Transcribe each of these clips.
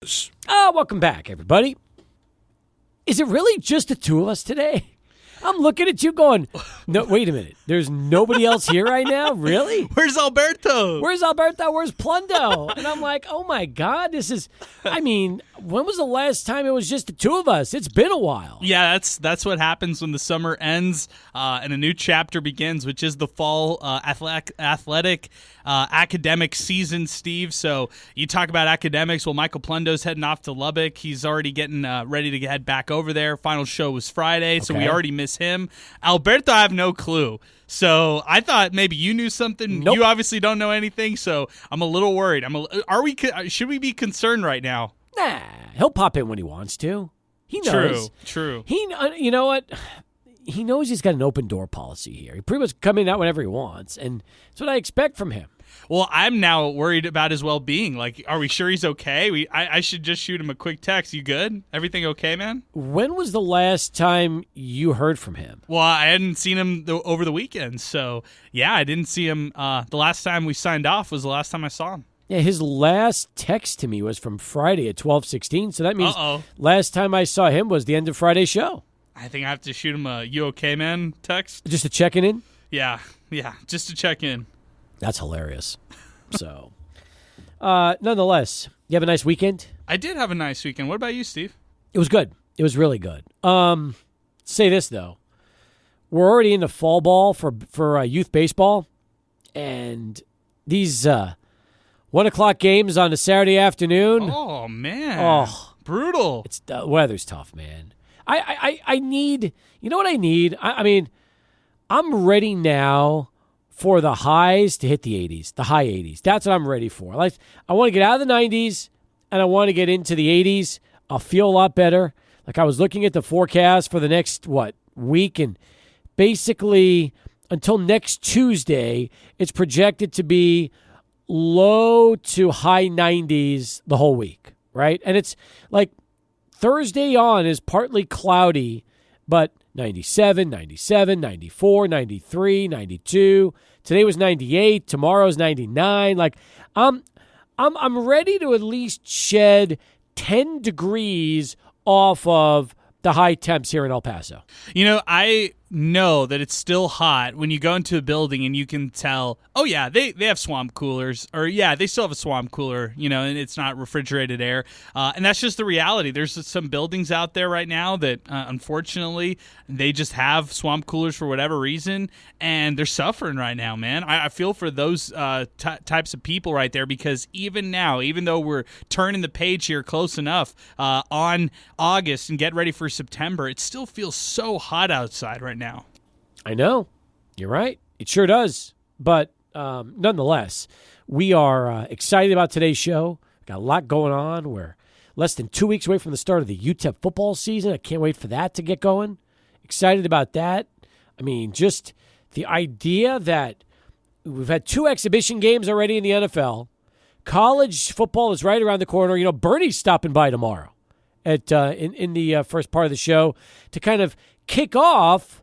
news. Welcome back, everybody. Is it really just the two of us today? I'm looking at you going, no, wait a minute. There's nobody else here right now? Really? Where's Alberto? Where's Alberto? Where's Plundo? And I'm like, oh, my God, when was the last time it was just the two of us? It's been a while. Yeah, that's what happens when the summer ends and a new chapter begins, which is the fall athletic academic season, Steve. So you talk about academics. Well, Michael Plundo's heading off to Lubbock. He's already getting ready to head back over there. Final show was Friday, so we already missed him. Alberto, I have no clue. So I thought maybe you knew something. Nope. You obviously don't know anything, so I'm a little worried. Should we be concerned right now? Nah, he'll pop in when he wants to. He knows. True. You know what? He knows he's got an open door policy here. He pretty much come in and out whenever he wants, and that's what I expect from him. Well, I'm now worried about his well-being. Like, are we sure he's okay? I should just shoot him a quick text. You good? Everything okay, man? When was the last time you heard from him? Well, I hadn't seen him over the weekend. So, yeah, I didn't see him. The last time we signed off was the last time I saw him. Yeah, his last text to me was from Friday at 12:16. So that means last time I saw him was the end of Friday's show. I think I have to shoot him a "You okay, man?" text. Just a checking in? Yeah, just to check in. That's hilarious. So, nonetheless, you have a nice weekend? I did have a nice weekend. What about you, Steve? It was good. It was really good. Say this, though. We're already into fall ball for youth baseball, and these 1 o'clock games on a Saturday afternoon. Oh, man. Oh, brutal. It's the weather's tough, man. I need, you know what I need? I'm ready now for the highs to hit the 80s, the high 80s. That's what I'm ready for. I want to get out of the 90s, and I want to get into the 80s. I'll feel a lot better. Like I was looking at the forecast for the next, week, and basically until next Tuesday, it's projected to be low to high 90s the whole week, right? And it's like Thursday on is partly cloudy, but 97, 97, 94, 93, 92. Today was 98. Tomorrow's 99. Like, I'm ready to at least shed 10 degrees off of the high temps here in El Paso. You know, I know that it's still hot when you go into a building and you can tell, oh, yeah, they have swamp coolers, or, yeah, they still have a swamp cooler, and it's not refrigerated air. And that's just the reality. There's some buildings out there right now that, unfortunately, they just have swamp coolers for whatever reason, and they're suffering right now, man. I feel for those types of people right there, because even now, even though we're turning the page here close enough on August and get ready for September, it still feels so hot outside right now. I know. You're right. It sure does. But nonetheless, we are excited about today's show. Got a lot going on. We're less than 2 weeks away from the start of the UTEP football season. I can't wait for that to get going. Excited about that. I mean, just the idea that we've had 2 exhibition games already in the NFL. College football is right around the corner. Bernie's stopping by tomorrow at in the first part of the show to kind of kick off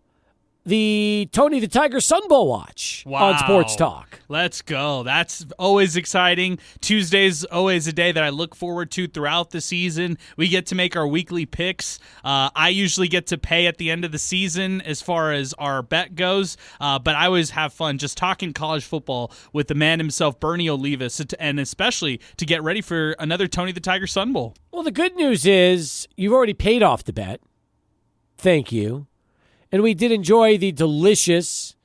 the Tony the Tiger Sun Bowl watch on SportsTalk. Let's go. That's always exciting. Tuesday's always a day that I look forward to throughout the season. We get to make our weekly picks. I usually get to pay at the end of the season as far as our bet goes, but I always have fun just talking college football with the man himself, Bernie Olivas, and especially to get ready for another Tony the Tiger Sun Bowl. Well, the good news is you've already paid off the bet. Thank you. And we did enjoy the delicious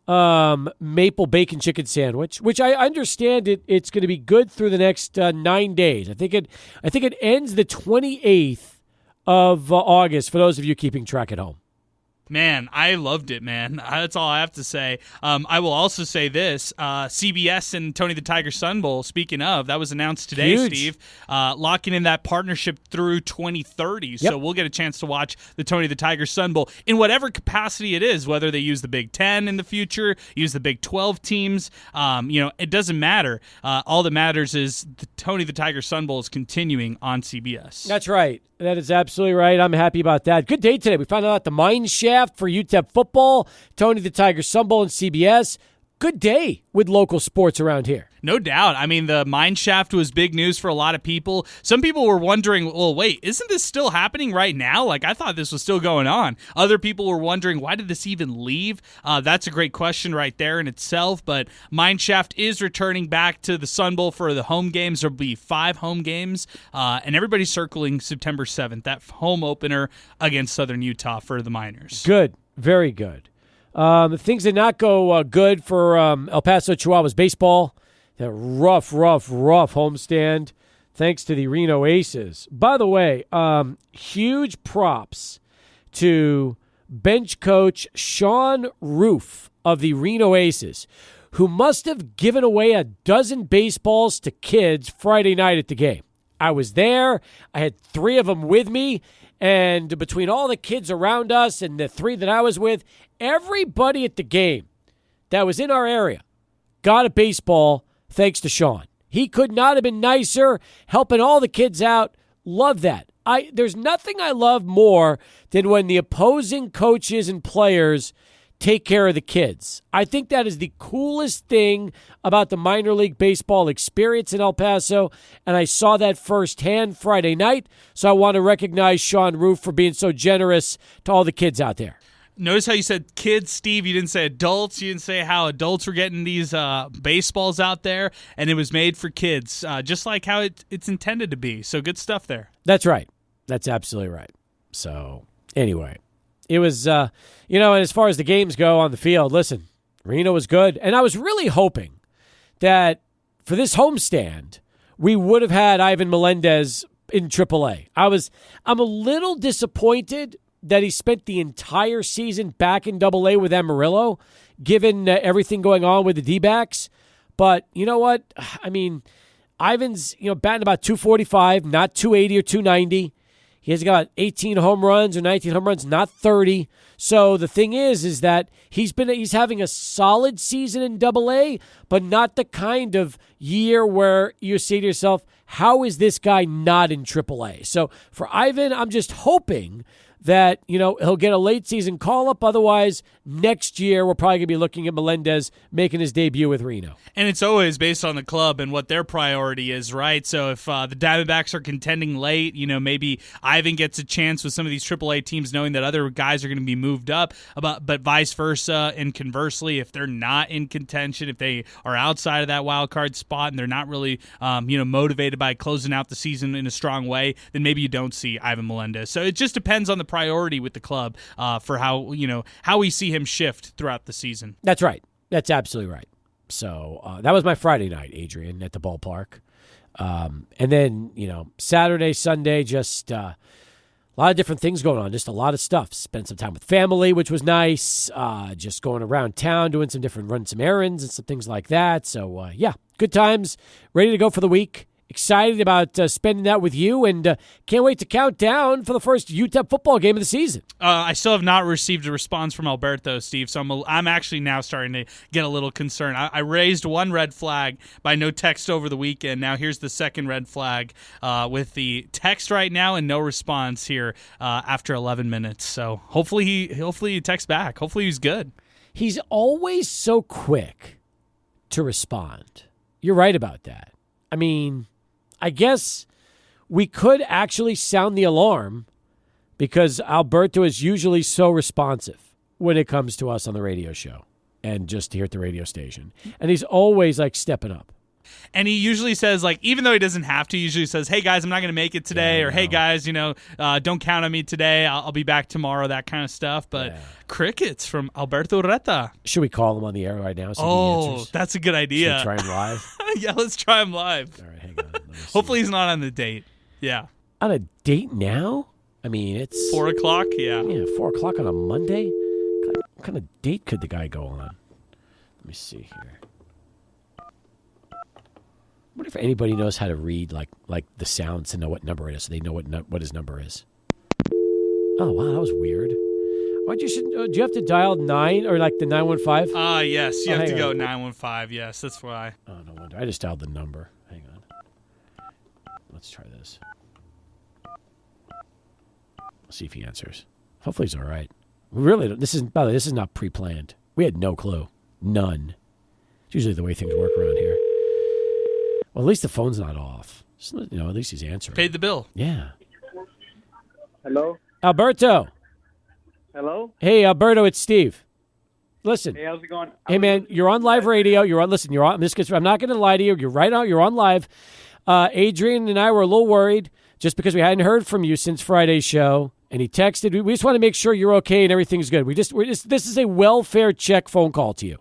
maple bacon chicken sandwich, which I understand it's going to be good through the next 9 days. I think it ends the 28th of August for those of you keeping track at home. Man, I loved it, man. That's all I have to say. I will also say this. CBS and Tony the Tiger Sun Bowl, speaking of, that was announced today, Huge. Steve. Locking in that partnership through 2030. Yep. So we'll get a chance to watch the Tony the Tiger Sun Bowl in whatever capacity it is, whether they use the Big Ten in the future, use the Big 12 teams. It doesn't matter. All that matters is the Tony the Tiger Sun Bowl is continuing on CBS. That's right. That is absolutely right. I'm happy about that. Good day today. We found out the mine shaft for UTEP football, Tony the Tiger Sun Bowl, and CBS. good day with local sports around here. No doubt. I mean, the mine shaft was big news for a lot of people. Some people were wondering, well, wait, isn't this still happening right now? Like, I thought this was still going on. Other people were wondering, why did this even leave? That's a great question right there in itself. But mine shaft is returning back to the Sun Bowl for the home games. There'll be 5 home games, and everybody's circling September 7th, that home opener against Southern Utah for the Miners. Good. Very good. Things did not go good for El Paso Chihuahuas baseball. That rough homestand, thanks to the Reno Aces. By the way, huge props to bench coach Sean Roof of the Reno Aces, who must have given away a dozen baseballs to kids Friday night at the game. I was there. I had 3 of them with me. And between all the kids around us and the 3 that I was with, everybody at the game that was in our area got a baseball thanks to Sean. He could not have been nicer, helping all the kids out. Love that. There's nothing I love more than when the opposing coaches and players take care of the kids. I think that is the coolest thing about the minor league baseball experience in El Paso, and I saw that firsthand Friday night, so I want to recognize Sean Roof for being so generous to all the kids out there. Notice how you said kids, Steve. You didn't say adults. You didn't say how adults were getting these baseballs out there, and it was made for kids, just like how it's intended to be. So good stuff there. That's right. That's absolutely right. So anyway, it was, and as far as the games go on the field, listen, Reno was good. And I was really hoping that for this homestand, we would have had Ivan Melendez in AAA. I'm a little disappointed that he spent the entire season back in AA with Amarillo, given everything going on with the D-backs. But you know what? I mean, Ivan's batting about 245, not 280 or 290. He has got 18 home runs or 19 home runs, not 30. So the thing is that he's having a solid season in AA, but not the kind of year where you say to yourself, how is this guy not in AAA? So for Ivan, I'm just hoping that, he'll get a late season call-up. Otherwise, next year, we're probably going to be looking at Melendez making his debut with Reno. And it's always based on the club and what their priority is, right? So if the Diamondbacks are contending late, maybe Ivan gets a chance with some of these AAA teams knowing that other guys are going to be moved up, but vice versa. And conversely, if they're not in contention, if they are outside of that wild card spot and they're not really, motivated by closing out the season in a strong way, then maybe you don't see Ivan Melendez. So it just depends on the priority with the club for how we see him shift throughout the season. That's right. That's absolutely right. So that was my Friday night, Adrian, at the ballpark. And then, Saturday, Sunday, just a lot of different things going on, just a lot of stuff. Spent some time with family, which was nice. Just going around town, doing running some errands and some things like that. So, good times. Ready to go for the week. Excited about spending that with you, and can't wait to count down for the first UTEP football game of the season. I still have not received a response from Alberto, Steve, so I'm actually now starting to get a little concerned. I raised one red flag by no text over the weekend. Now here's the second red flag with the text right now and no response here after 11 minutes. So hopefully he texts back. Hopefully he's good. He's always so quick to respond. You're right about that. I mean, I guess we could actually sound the alarm because Alberto is usually so responsive when it comes to us on the radio show and just here at the radio station. And he's always stepping up. And he usually says, even though he doesn't have to, he usually says, hey, guys, I'm not going to make it today. Or, hey, guys, don't count on me today. I'll be back tomorrow, that kind of stuff. But crickets from Alberto Reta. Should we call him on the air right now? Oh, that's a good idea. Should we try him live? Yeah, let's try him live. All right, hang on. Hopefully he's not on the date. Yeah. On a date now? I mean, it's 4 o'clock, yeah. Yeah, 4 o'clock on a Monday? What kind of date could the guy go on? Let me see here. I wonder if anybody knows how to read like the sounds to know what number it is, so they know what his number is. Oh wow, that was weird. Do you have to dial 9 or the 915? Yes, you have to go 915. Yes, that's why. Oh no wonder. I just dialed the number. Hang on. Let's try this. Let's see if he answers. Hopefully he's all right. We really don't. This is not pre-planned. We had no clue. None. It's usually the way things work around here. Well, at least the phone's not off. At least he's answering. Paid the bill. Yeah. Hello? Alberto. Hello? Hey, Alberto, it's Steve. Listen. Hey, how's it going? Hey, man, you're on live radio. Listen, you're on. I'm not going to lie to you. You're right on. You're on live. Adrian and I were a little worried just because we hadn't heard from you since Friday's show. And he texted. We just want to make sure you're okay and everything's good. This is a welfare check phone call to you.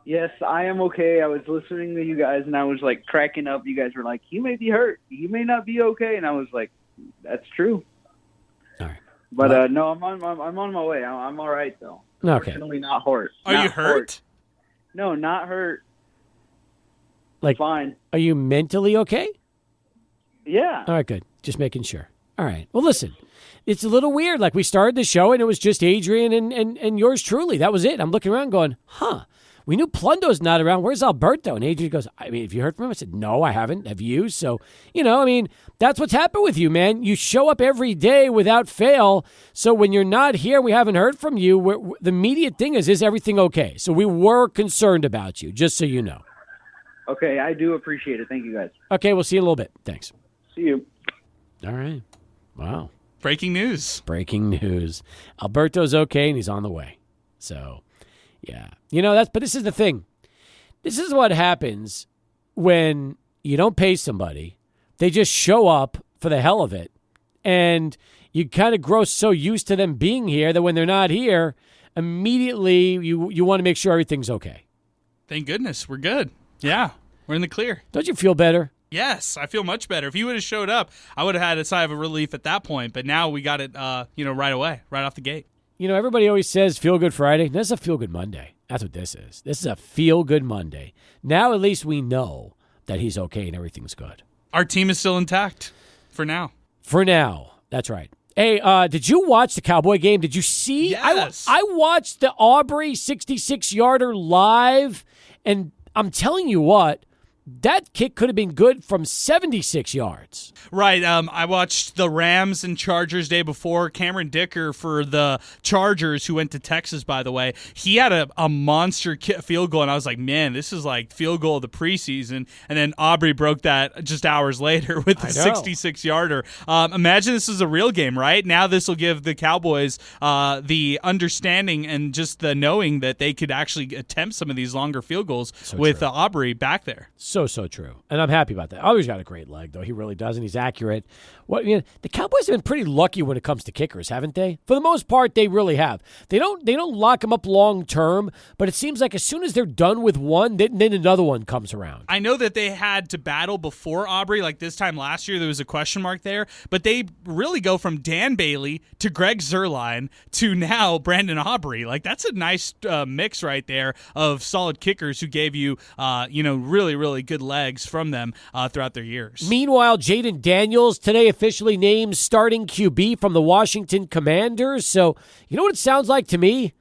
Yes, I am okay. I was listening to you guys, and I was, cracking up. You guys were like, you may be hurt. You may not be okay. And I was like, that's true. All right. But, no, I'm on my way. I'm all right, though. Okay. Fortunately, not hurt. Are you hurt? No, not hurt. Fine. Are you mentally okay? Yeah. All right, good. Just making sure. All right. Well, listen, it's a little weird. We started the show, and it was just Adrian and yours truly. That was it. I'm looking around going, we knew Plundo's not around. Where's Alberto? And Adrian goes, have you heard from him? I said, no, I haven't. Have you? So, that's what's happened with you, man. You show up every day without fail. So when you're not here, we haven't heard from you. The immediate thing is everything okay? So we were concerned about you, just so you know. Okay, I do appreciate it. Thank you, guys. Okay, we'll see you in a little bit. Thanks. See you. All right. Wow. Breaking news. Breaking news. Alberto's okay, and he's on the way. So, yeah. But this is the thing. This is what happens when you don't pay somebody. They just show up for the hell of it, and you kind of grow so used to them being here that when they're not here, immediately you want to make sure everything's okay. Thank goodness. We're good. Yeah, we're in the clear. Don't you feel better? Yes, I feel much better. If he would have showed up, I would have had a sigh of relief at that point. But now we got it, right away, right off the gate. Everybody always says Feel Good Friday. This is a Feel Good Monday. That's what this is. This is a Feel Good Monday. Now at least we know that he's okay and everything's good. Our team is still intact for now. For now. That's right. Hey, did you watch the Cowboy game? Did you see? Yes. I watched the Aubrey 66-yarder live, and I'm telling you what, that kick could have been good from 76 yards. Right. I watched the Rams and Chargers day before. Cameron Dicker for the Chargers, who went to Texas, by the way, he had a monster field goal, and I was like, man, this is like field goal of the preseason. And then Aubrey broke that just hours later with the 66-yarder. Imagine this is a real game, right? Now this will give the Cowboys the understanding and just the knowing that they could actually attempt some of these longer field goals with Aubrey back there. So true. And I'm happy about that. Aubrey's got a great leg, though. He really does, and he's accurate. The Cowboys have been pretty lucky when it comes to kickers, haven't they? For the most part, they really have. They don't lock them up long term, but it seems like as soon as they're done with one, then another one comes around. I know that they had to battle before Aubrey, like this time last year, there was a question mark there, but they really go from Dan Bailey to Greg Zuerlein to now Brandon Aubrey. Like, that's a nice mix right there of solid kickers who gave you, really, really good legs from them throughout their years. Meanwhile, Jaden Daniels today officially named starting QB from the Washington Commanders. So, you know what it sounds like to me?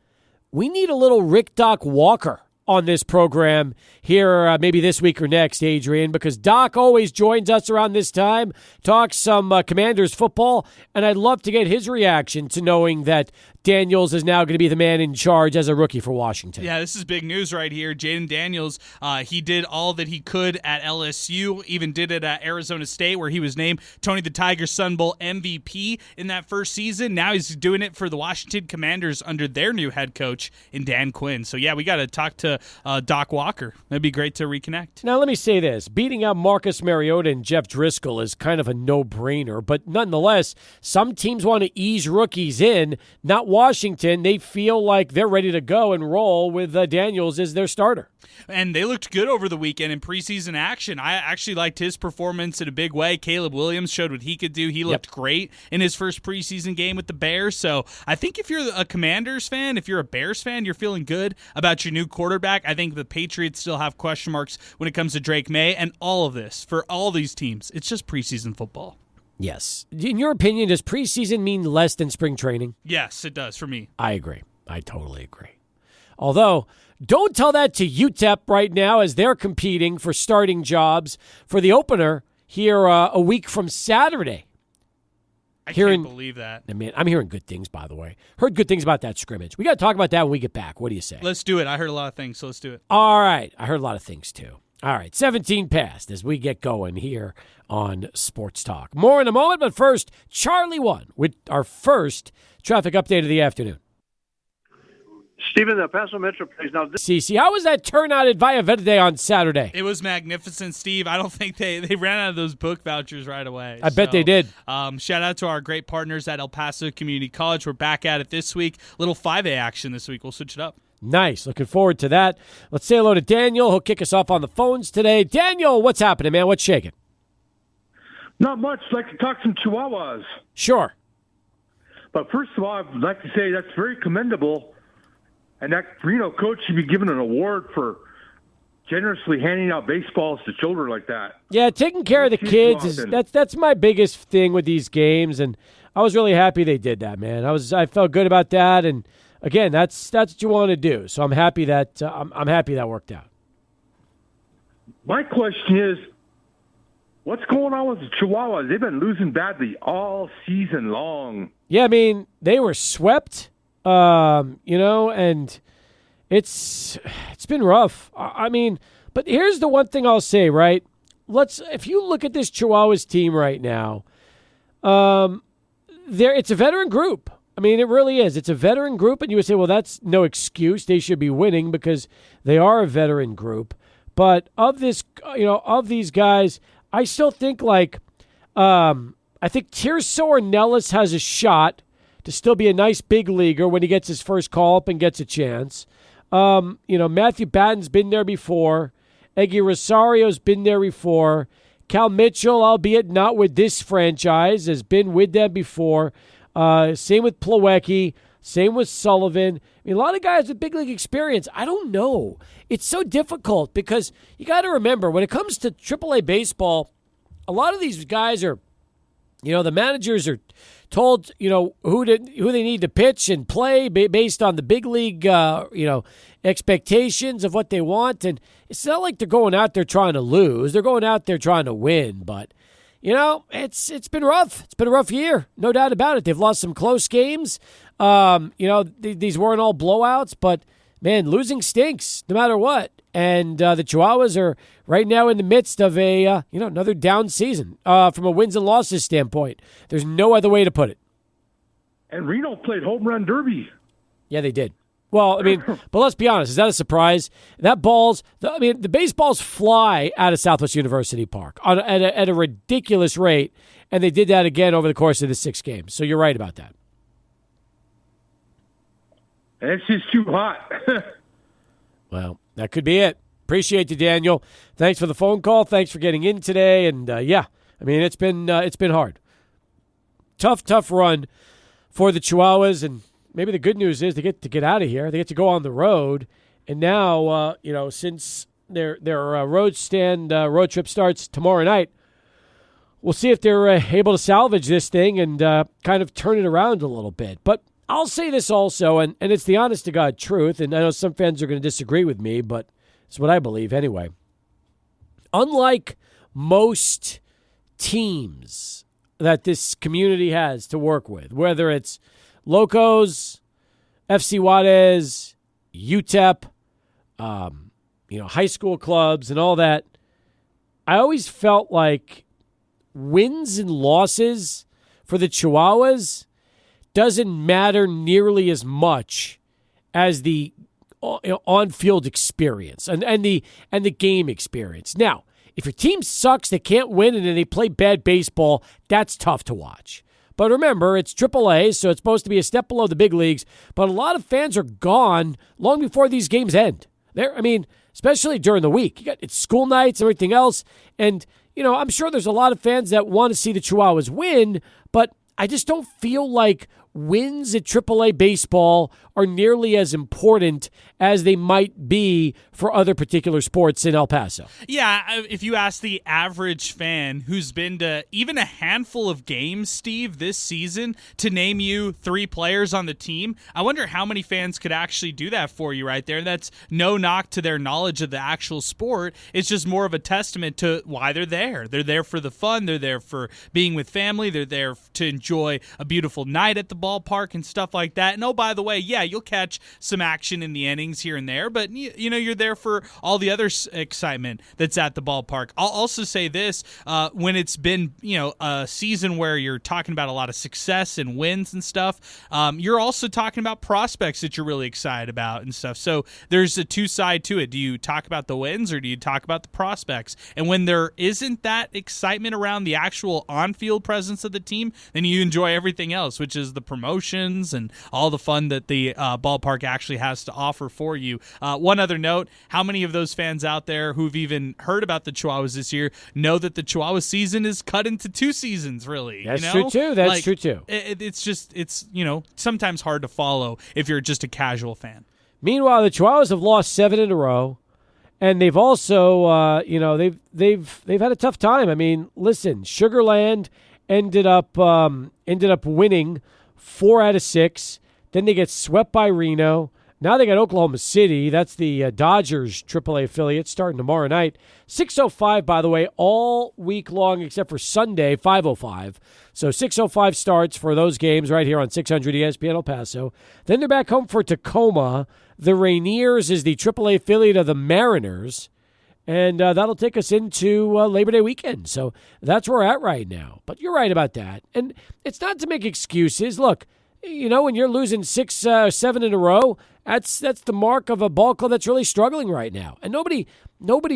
We need a little Rick Doc Walker on this program here maybe this week or next, Adrian, because Doc always joins us around this time, talks some Commanders football, and I'd love to get his reaction to knowing that Daniels is now going to be the man in charge as a rookie for Washington. Yeah, this is big news right here. Jaden Daniels, he did all that he could at LSU, even did it at Arizona State, where he was named Tony the Tiger Sun Bowl MVP in that first season. Now he's doing it for the Washington Commanders under their new head coach in Dan Quinn. So, yeah, we got to talk to Doc Walker. That'd be great to reconnect. Now, let me say this. Beating out Marcus Mariota and Jeff Driscoll is kind of a no-brainer, but nonetheless, some teams want to ease rookies in, not Washington. They feel like they're ready to go and roll with Daniels as their starter. And they looked good over the weekend in preseason action. I actually liked his performance in a big way. Caleb Williams showed what he could do. He looked great in his first preseason game with the Bears. So I think if you're a Commanders fan, if you're a Bears fan, you're feeling good about your new quarterback. I think the Patriots still have question marks when it comes to Drake May. And all of this, for all these teams, it's just preseason football. Yes. In your opinion, does preseason mean less than spring training? Yes, it does for me. I agree. I totally agree. Although, don't tell that to UTEP right now as they're competing for starting jobs for the opener here a week from Saturday. I can't believe that. I mean, I'm hearing good things, by the way. Heard good things about that scrimmage. We got to talk about that when we get back. What do you say? Let's do it. I heard a lot of things, so let's do it. All right. I heard a lot of things, too. All right. 17 past as we get going here on Sports Talk. More in a moment, but first, Charlie 1 with our first traffic update of the afternoon. Stephen, the Paso Metro plays now. CC, how was that turnout at Via Verde on Saturday? It was magnificent, Steve. I don't think they ran out of those book vouchers right away. I bet they did. Shout out to our great partners at El Paso Community College. We're back at it this week. Little 5A action this week. We'll switch it up. Nice. Looking forward to that. Let's say hello to Daniel. He'll kick us off on the phones today. Daniel, what's happening, man? What's shaking? Not much. I'd like to talk some Chihuahuas. Sure. But first of all, I'd like to say that's very commendable. And that Reno coach should be given an award for generously handing out baseballs to children like that. Yeah, taking care of the kids that's my biggest thing with these games, and I was really happy they did that, man. I felt good about that, and again, that's what you want to do. So I'm happy that I'm happy that worked out. My question is, what's going on with the Chihuahuas? They've been losing badly all season long. Yeah, I mean, they were swept. And it's been rough. I mean, but here's the one thing I'll say, right? If you look at this Chihuahuas team right now, it's a veteran group. I mean, it really is. It's a veteran group, and you would say, well, that's no excuse. They should be winning because they are a veteran group. But of these guys, I still think I think Tirso Ornelas has a shot to still be a nice big leaguer when he gets his first call up and gets a chance. Matthew Batten's been there before. Eggy Rosario's been there before. Cal Mitchell, albeit not with this franchise, has been with them before. Same with Plawecki. Same with Sullivan. I mean, a lot of guys with big league experience. I don't know. It's so difficult because you got to remember, when it comes to AAA baseball, a lot of these guys are, the managers are told, who they need to pitch and play based on the big league, expectations of what they want. And it's not like they're going out there trying to lose. They're going out there trying to win. But, it's been rough. It's been a rough year. No doubt about it. They've lost some close games. These weren't all blowouts, but, man, losing stinks no matter what. And the Chihuahuas are right now in the midst of another down season from a wins and losses standpoint. There's no other way to put it. And Reno played home run derby. Yeah, they did. Well, I mean, but let's be honest. Is that a surprise? The baseballs fly out of Southwest University Park at a ridiculous rate, and they did that again over the course of the 6 games. So you're right about that. And it's just too hot. Well, that could be it. Appreciate you, Daniel. Thanks for the phone call. Thanks for getting in today. And it's been hard. Tough run for the Chihuahuas. And maybe the good news is they get to get out of here. They get to go on the road. And now, since their road trip starts tomorrow night, we'll see if they're able to salvage this thing and kind of turn it around a little bit. But I'll say this also, and it's the honest-to-God truth, and I know some fans are going to disagree with me, but it's what I believe anyway. Unlike most teams that this community has to work with, whether it's Locos, FC Juarez, UTEP, high school clubs and all that, I always felt like wins and losses for the Chihuahuas doesn't matter nearly as much as the on-field experience and the game experience. Now, if your team sucks, they can't win, and then they play bad baseball, that's tough to watch. But remember, it's AAA, so it's supposed to be a step below the big leagues. But a lot of fans are gone long before these games end. Especially during the week. It's school nights and everything else. And, I'm sure there's a lot of fans that want to see the Chihuahuas win, but I just don't feel like wins at AAA baseball are nearly as important as they might be for other particular sports in El Paso. Yeah, if you ask the average fan who's been to even a handful of games, Steve, this season, to name you 3 players on the team, I wonder how many fans could actually do that for you right there. That's no knock to their knowledge of the actual sport. It's just more of a testament to why they're there. They're there for the fun. They're there for being with family. They're there to enjoy a beautiful night at the ballpark and stuff like that. And oh, by the way, yeah, you'll catch some action in the innings here and there, but you're there for all the other excitement that's at the ballpark. I'll also say this, when it's been a season where you're talking about a lot of success and wins and stuff, you're also talking about prospects that you're really excited about and stuff. So there's a two-side to it. Do you talk about the wins or do you talk about the prospects? And when there isn't that excitement around the actual on-field presence of the team, then you enjoy everything else, which is the promotions and all the fun that the ballpark actually has to offer for you. One other note, how many of those fans out there who've even heard about the Chihuahuas this year know that the Chihuahua season is cut into 2 seasons, really? That's true, too. That's true, too. It's sometimes hard to follow if you're just a casual fan. Meanwhile, the Chihuahuas have lost 7 in a row, and they've also, they've had a tough time. I mean, listen, Sugar Land ended up winning 4 out of 6. Then they get swept by Reno. Now they got Oklahoma City. That's the Dodgers AAA affiliate starting tomorrow night. 6:05, by the way, all week long except for Sunday, 5:05. So 6:05 starts for those games right here on 600 ESPN El Paso. Then they're back home for Tacoma. The Rainiers is the AAA affiliate of the Mariners. And that'll take us into Labor Day weekend. So that's where we're at right now. But you're right about that. And it's not to make excuses. Look, when you're losing 6, 7 in a row, that's the mark of a ball club that's really struggling right now. And nobody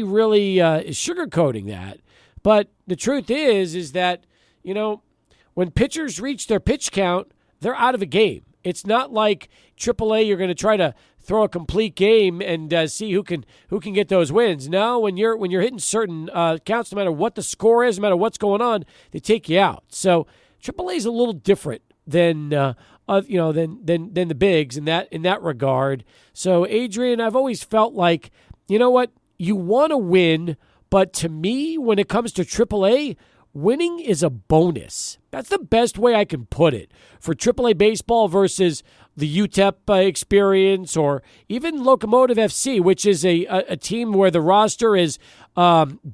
really is sugarcoating that. But the truth is that, when pitchers reach their pitch count, they're out of a game. It's not like AAA, you're going to try to throw a complete game and see who can get those wins. No, when you're hitting certain counts, no matter what the score is, no matter what's going on, they take you out. So AAA is a little different than the bigs in that regard. So Adrian, I've always felt like, you want to win, but to me, when it comes to AAA, winning is a bonus. That's the best way I can put it for AAA baseball versus the UTEP experience, or even Locomotive FC, which is a team where the roster is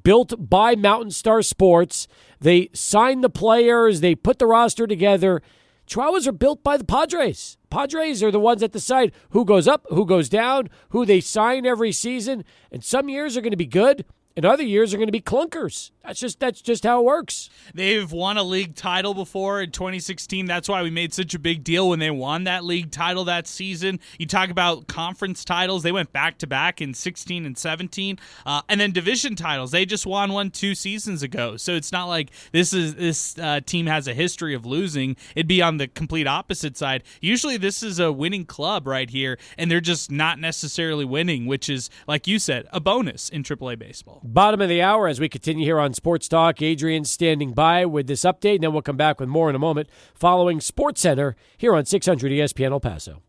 built by Mountain Star Sports. They sign the players, they put the roster together. Chihuahuas are built by the Padres. Padres are the ones that decide who goes up, who goes down, who they sign every season. And some years are going to be good, and other years are going to be clunkers. That's just how it works. They've won a league title before in 2016. That's why we made such a big deal when they won that league title that season. You talk about conference titles. They went back-to-back in 16 and 17. And then division titles. They just won one 2 seasons ago. So it's not like this team has a history of losing. It'd be on the complete opposite side. Usually this is a winning club right here, and they're just not necessarily winning, which is, like you said, a bonus in AAA baseball. Bottom of the hour as we continue here on Sports Talk. Adrian standing by with this update, and then we'll come back with more in a moment following Sports Center here on 600 ESPN El Paso.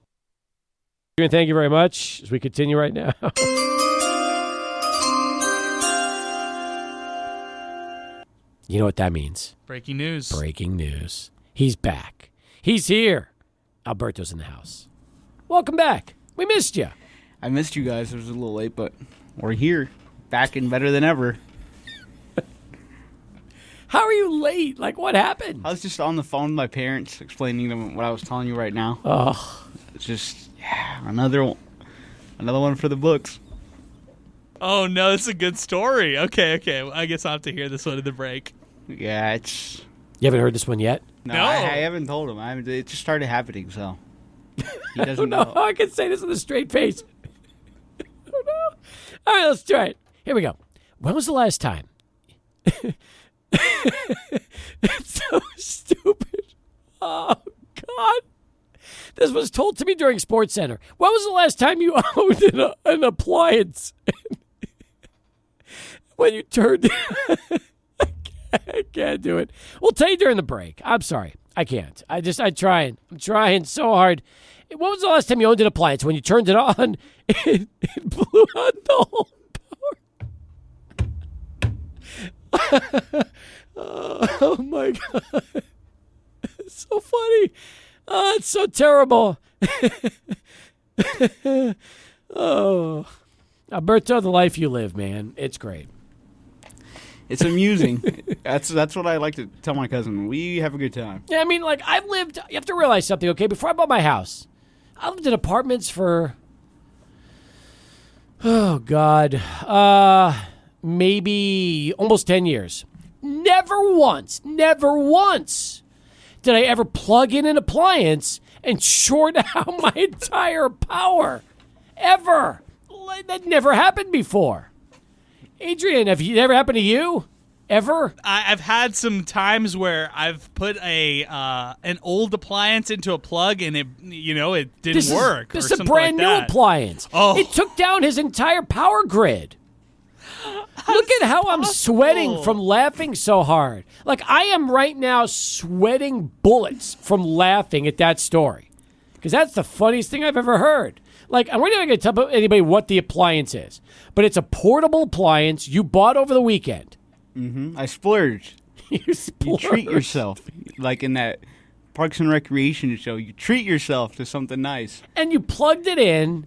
Adrian, thank you very much as we continue right now. You know what that means? Breaking news. Breaking news. He's back. He's here. Alberto's in the house. Welcome back. We missed you. I missed you guys. It was a little late, but we're here. Back and better than ever. How are you late? Like, what happened? I was just on the phone with my parents explaining to them what I was telling you right now. Oh. It's just, another one for the books. Oh, no, it's a good story. Okay. I guess I'll have to hear this one in the break. Yeah, it's... You haven't heard this one yet? No. I haven't told him. It just started happening, so... He doesn't no, know. I can say this with a straight face. Oh, no. All right, let's try it. Here we go. When was the last time? It's so stupid. Oh, God. This was told to me during Sports Center. When was the last time you owned an appliance? When you turned... I can't do it. We'll tell you during the break. I'm sorry. I can't. I'm trying so hard. When was the last time you owned an appliance? When you turned it on, it blew out the whole power. Oh my God. It's so funny. Oh, it's so terrible. Oh. Alberto, the life you live, man. It's great. It's amusing. That's what I like to tell my cousin. We have a good time. Yeah, I mean, like, you have to realize something, okay? Before I bought my house, I lived in apartments for, oh, God, maybe almost 10 years. Never once did I ever plug in an appliance and short out my entire power. Ever. That never happened before. Adrian, have you ever happened to you? Ever? I've had some times where I've put an old appliance into a plug and it didn't work. This is a brand new appliance. Oh. It took down his entire power grid. Look at how I'm sweating from laughing so hard. Like, I am right now sweating bullets from laughing at that story. Because that's the funniest thing I've ever heard. Like, I'm not going to tell anybody what the appliance is, but it's a portable appliance you bought over the weekend. Mm-hmm. I splurged. You splurged. You treat yourself. Like in that Parks and Recreation show, you treat yourself to something nice. And you plugged it in,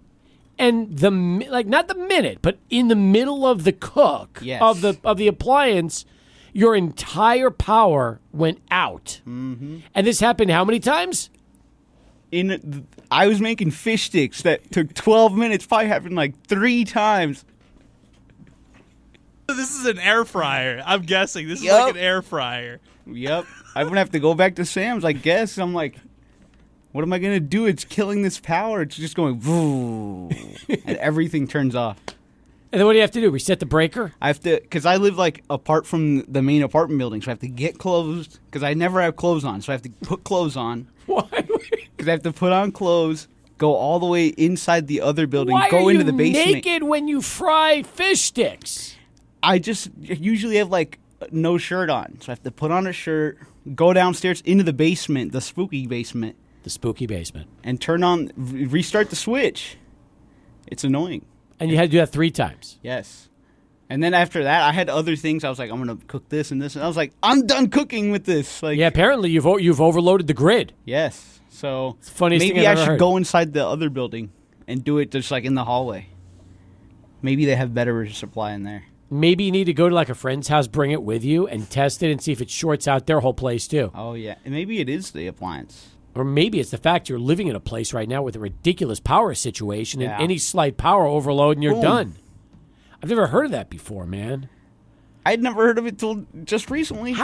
and not the minute, but in the middle of the cook of the appliance, your entire power went out. Mm-hmm. And this happened how many times? I was making fish sticks that took 12 minutes. Probably happened like 3 times. This is an air fryer. I'm guessing this is like an air fryer. Yep. I'm gonna have to go back to Sam's, I guess. I'm like, what am I gonna do? It's killing this power. It's just going voo, and everything turns off. And then what do you have to do? Reset the breaker? I have to, because I live like apart from the main apartment building, so I have to get clothes. Because I never have clothes on, so I have to put clothes on. Why? Because I have to put on clothes, go all the way inside the other building, Why go are into you the basement. naked when you fry fish sticks? I just usually have like no shirt on, so I have to put on a shirt, go downstairs into the basement, the spooky basement. The spooky basement. And restart the switch. It's annoying. And you had to do that 3 times. Yes. And then after that, I had other things. I was like, I'm going to cook this and this. And I was like, I'm done cooking with this. Like, yeah, apparently you've overloaded the grid. Yes. So it's the funniest maybe thing I've I ever should heard. go inside the other building and do it just like in the hallway. Maybe they have better supply in there. Maybe you need to go to like a friend's house, bring it with you, and test it and see if it shorts out their whole place too. Oh, yeah. And maybe it is the appliance. Or maybe it's the fact you're living in a place right now with a ridiculous power situation and any slight power overload and you're done. I've never heard of that before, man. I'd never heard of it till just recently.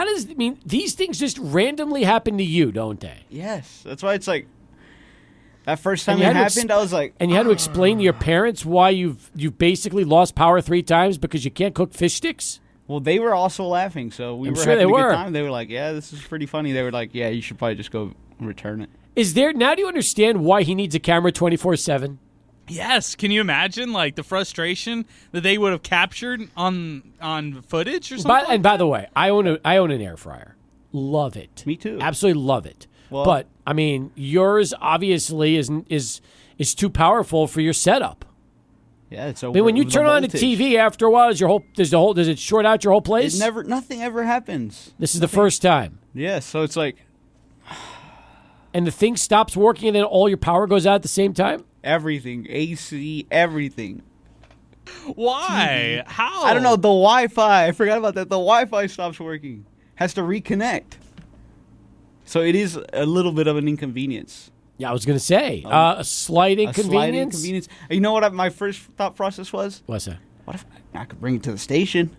These things just randomly happen to you, don't they? Yes. That's why it's like, that first time it happened, I was like... And you had to explain to your parents why you've basically lost power 3 times because you can't cook fish sticks? Well, they were also laughing, so we were having a good time. They were like, yeah, this is pretty funny. They were like, yeah, you should probably just go return it. Now do you understand why he needs a camera 24/7? Yes. Can you imagine like the frustration that they would have captured on footage or something? By the way, I own an air fryer. Love it. Me too. Absolutely love it. Well, but I mean, yours obviously is too powerful for your setup. Yeah, it's over. I mean, when you turn on the TV, after a while, does it short out your whole place? Nothing ever happens. This is the first time. Yeah, so it's like, and the thing stops working, and then all your power goes out at the same time. Everything, AC, everything. Why? How? I don't know. The Wi-Fi. I forgot about that. The Wi-Fi stops working. Has to reconnect. So it is a little bit of an inconvenience. Yeah, I was going to say a slight inconvenience. You know what my first thought process was? What's that? What if I could bring it to the station?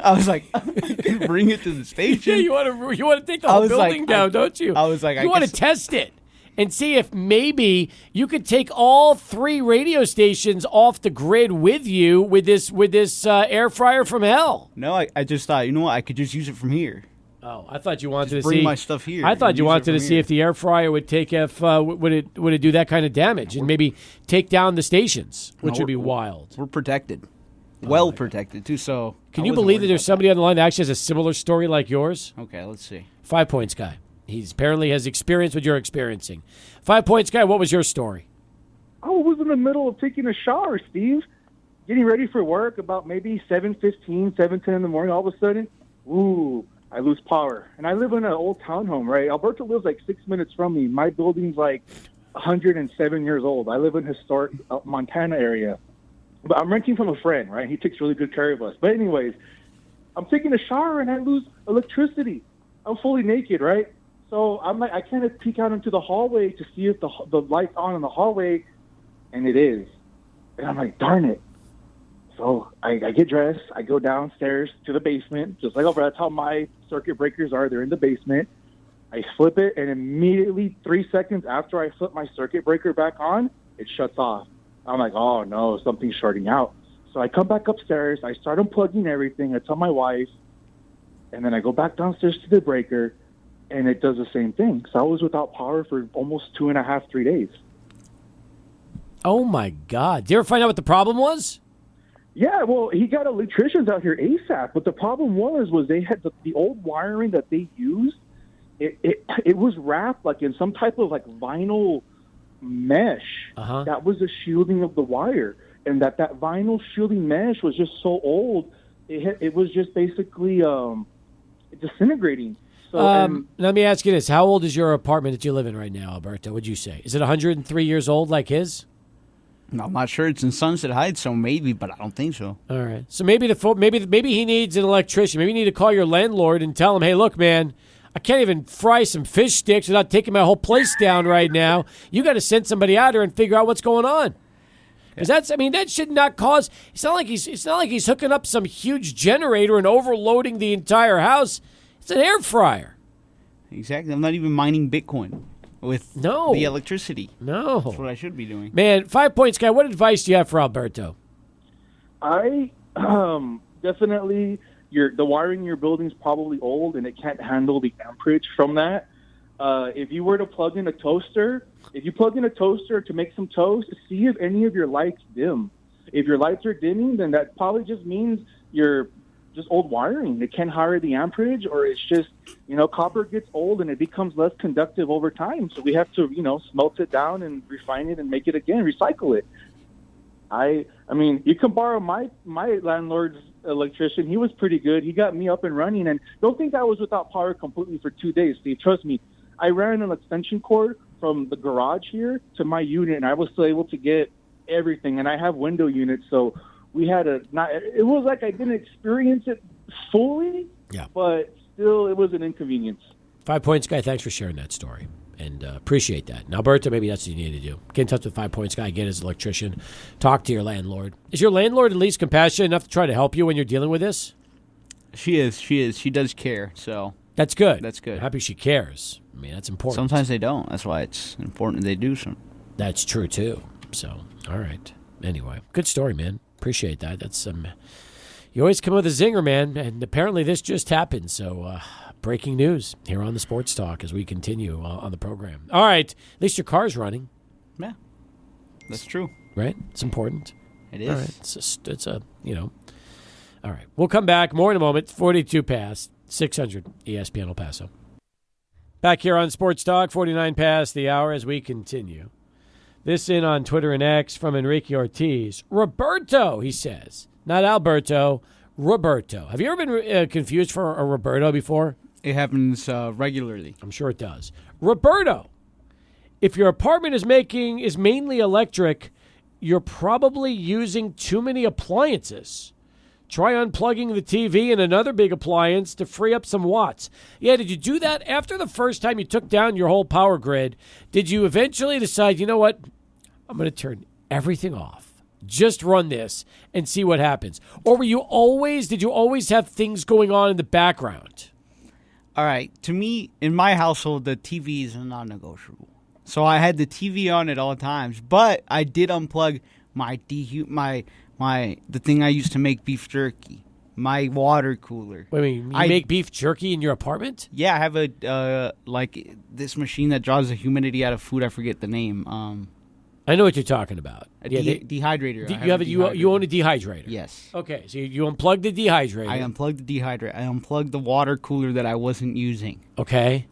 I was like, I can bring it to the station. Yeah, you want to take the whole building down, don't you? I was like, you want to test it and see if maybe you could take all 3 radio stations off the grid with you with this air fryer from hell. No, I just thought, you know what? I could just use it from here. Oh, I thought you wanted to bring my stuff here. I thought you wanted to see if the air fryer would would it do that kind of damage and maybe take down the stations, which would be wild. We're protected, well protected too. So can you believe that there's somebody on the line that actually has a similar story like yours? Okay, let's see. 5 points, guy. He apparently has experience what you're experiencing. 5 Points Guy, what was your story? I was in the middle of taking a shower, Steve, getting ready for work about maybe 7:15, 7:10 in the morning. All of a sudden, I lose power. And I live in an old townhome, right? Alberto lives like 6 minutes from me. My building's like 107 years old. I live in historic Montana area. But I'm renting from a friend, right? He takes really good care of us. But anyways, I'm taking a shower and I lose electricity. I'm fully naked, right? So I'm like, I kind of peek out into the hallway to see if the light's on in the hallway, and it is. And I'm like, darn it. So I get dressed. I go downstairs to the basement, just like over. That's how my circuit breakers are. They're in the basement. I flip it, and immediately 3 seconds after I flip my circuit breaker back on, it shuts off. I'm like, oh, no, something's shorting out. So I come back upstairs. I start unplugging everything. I tell my wife, and then I go back downstairs to the breaker, and it does the same thing. So I was without power for almost 2.5, 3 days. Oh, my God. Did you ever find out what the problem was? Yeah, well, he got electricians out here ASAP. But the problem was they had the old wiring that they used. It was wrapped like in some type of like vinyl mesh that was the shielding of the wire, and that vinyl shielding mesh was just so old. It was just basically disintegrating. So let me ask you this: how old is your apartment that you live in right now, Alberto? Would you say is it 103 years old like his? No, I'm not sure. It's in Sunset Heights, so maybe, but I don't think so. All right. So maybe maybe he needs an electrician. Maybe you need to call your landlord and tell him, hey, look, man, I can't even fry some fish sticks without taking my whole place down right now. You got to send somebody out here and figure out what's going on. Because that should not cause. It's not like he's hooking up some huge generator and overloading the entire house. It's an air fryer. Exactly. I'm not even mining Bitcoin with the electricity. No. That's what I should be doing. Man, 5 Points Guy, what advice do you have for Alberto? I definitely, the wiring in your building's probably old and it can't handle the amperage from that. If you were to plug in a toaster, to make some toast, see if any of your lights dim. If your lights are dimming, then that probably just means you're just old wiring. It can't hire the amperage, or it's just, copper gets old and it becomes less conductive over time. So we have to, smelt it down and refine it and make it again, recycle it. I mean, you can borrow my landlord's electrician. He was pretty good. He got me up and running, and don't think I was without power completely for 2 days, Steve. Trust me. I ran an extension cord from the garage here to my unit, and I was still able to get everything. And I have window units, so we had it was like I didn't experience it fully, but still it was an inconvenience. 5 Points Guy, thanks for sharing that story. And appreciate that. And Alberto, maybe that's what you need to do. Get in touch with 5 Points Guy, get his electrician, talk to your landlord. Is your landlord at least compassionate enough to try to help you when you're dealing with this? She is. She does care, so. That's good. That's good. I'm happy she cares. I mean, that's important. Sometimes they don't. That's why it's important they do some. That's true, too. So, all right. Anyway, good story, man. Appreciate that. That's you always come with a zinger, man. And apparently this just happened. So, breaking news here on the Sports Talk as we continue on the program. All right. At least your car's running. Yeah. That's true. Right? It's important. It is. All right. It's a All right. We'll come back. More in a moment. 42 past 600 ESPN El Paso. Back here on Sports Talk, 49 past the hour as we continue. This in on Twitter and X from Enrique Ortiz. Roberto, he says. Not Alberto, Roberto. Have you ever been confused for a Roberto before? It happens regularly. I'm sure it does. Roberto, if your apartment is mainly electric, you're probably using too many appliances. Try unplugging the TV and another big appliance to free up some watts. Yeah, did you do that after the first time you took down your whole power grid? Did you eventually decide, you know what, I'm going to turn everything off, just run this and see what happens? Or did you always have things going on in the background? All right, to me, in my household, the TV is non-negotiable. So I had the TV on at all times, but I did unplug the thing I used to make beef jerky, my water cooler. Wait, you make beef jerky in your apartment? Yeah, I have a this machine that draws the humidity out of food. I forget the name. I know what you're talking about. Dehydrator. You own a dehydrator. Yes. Okay, so you unplugged the dehydrator. I unplugged the dehydrator. I unplugged the water cooler that I wasn't using. Okay.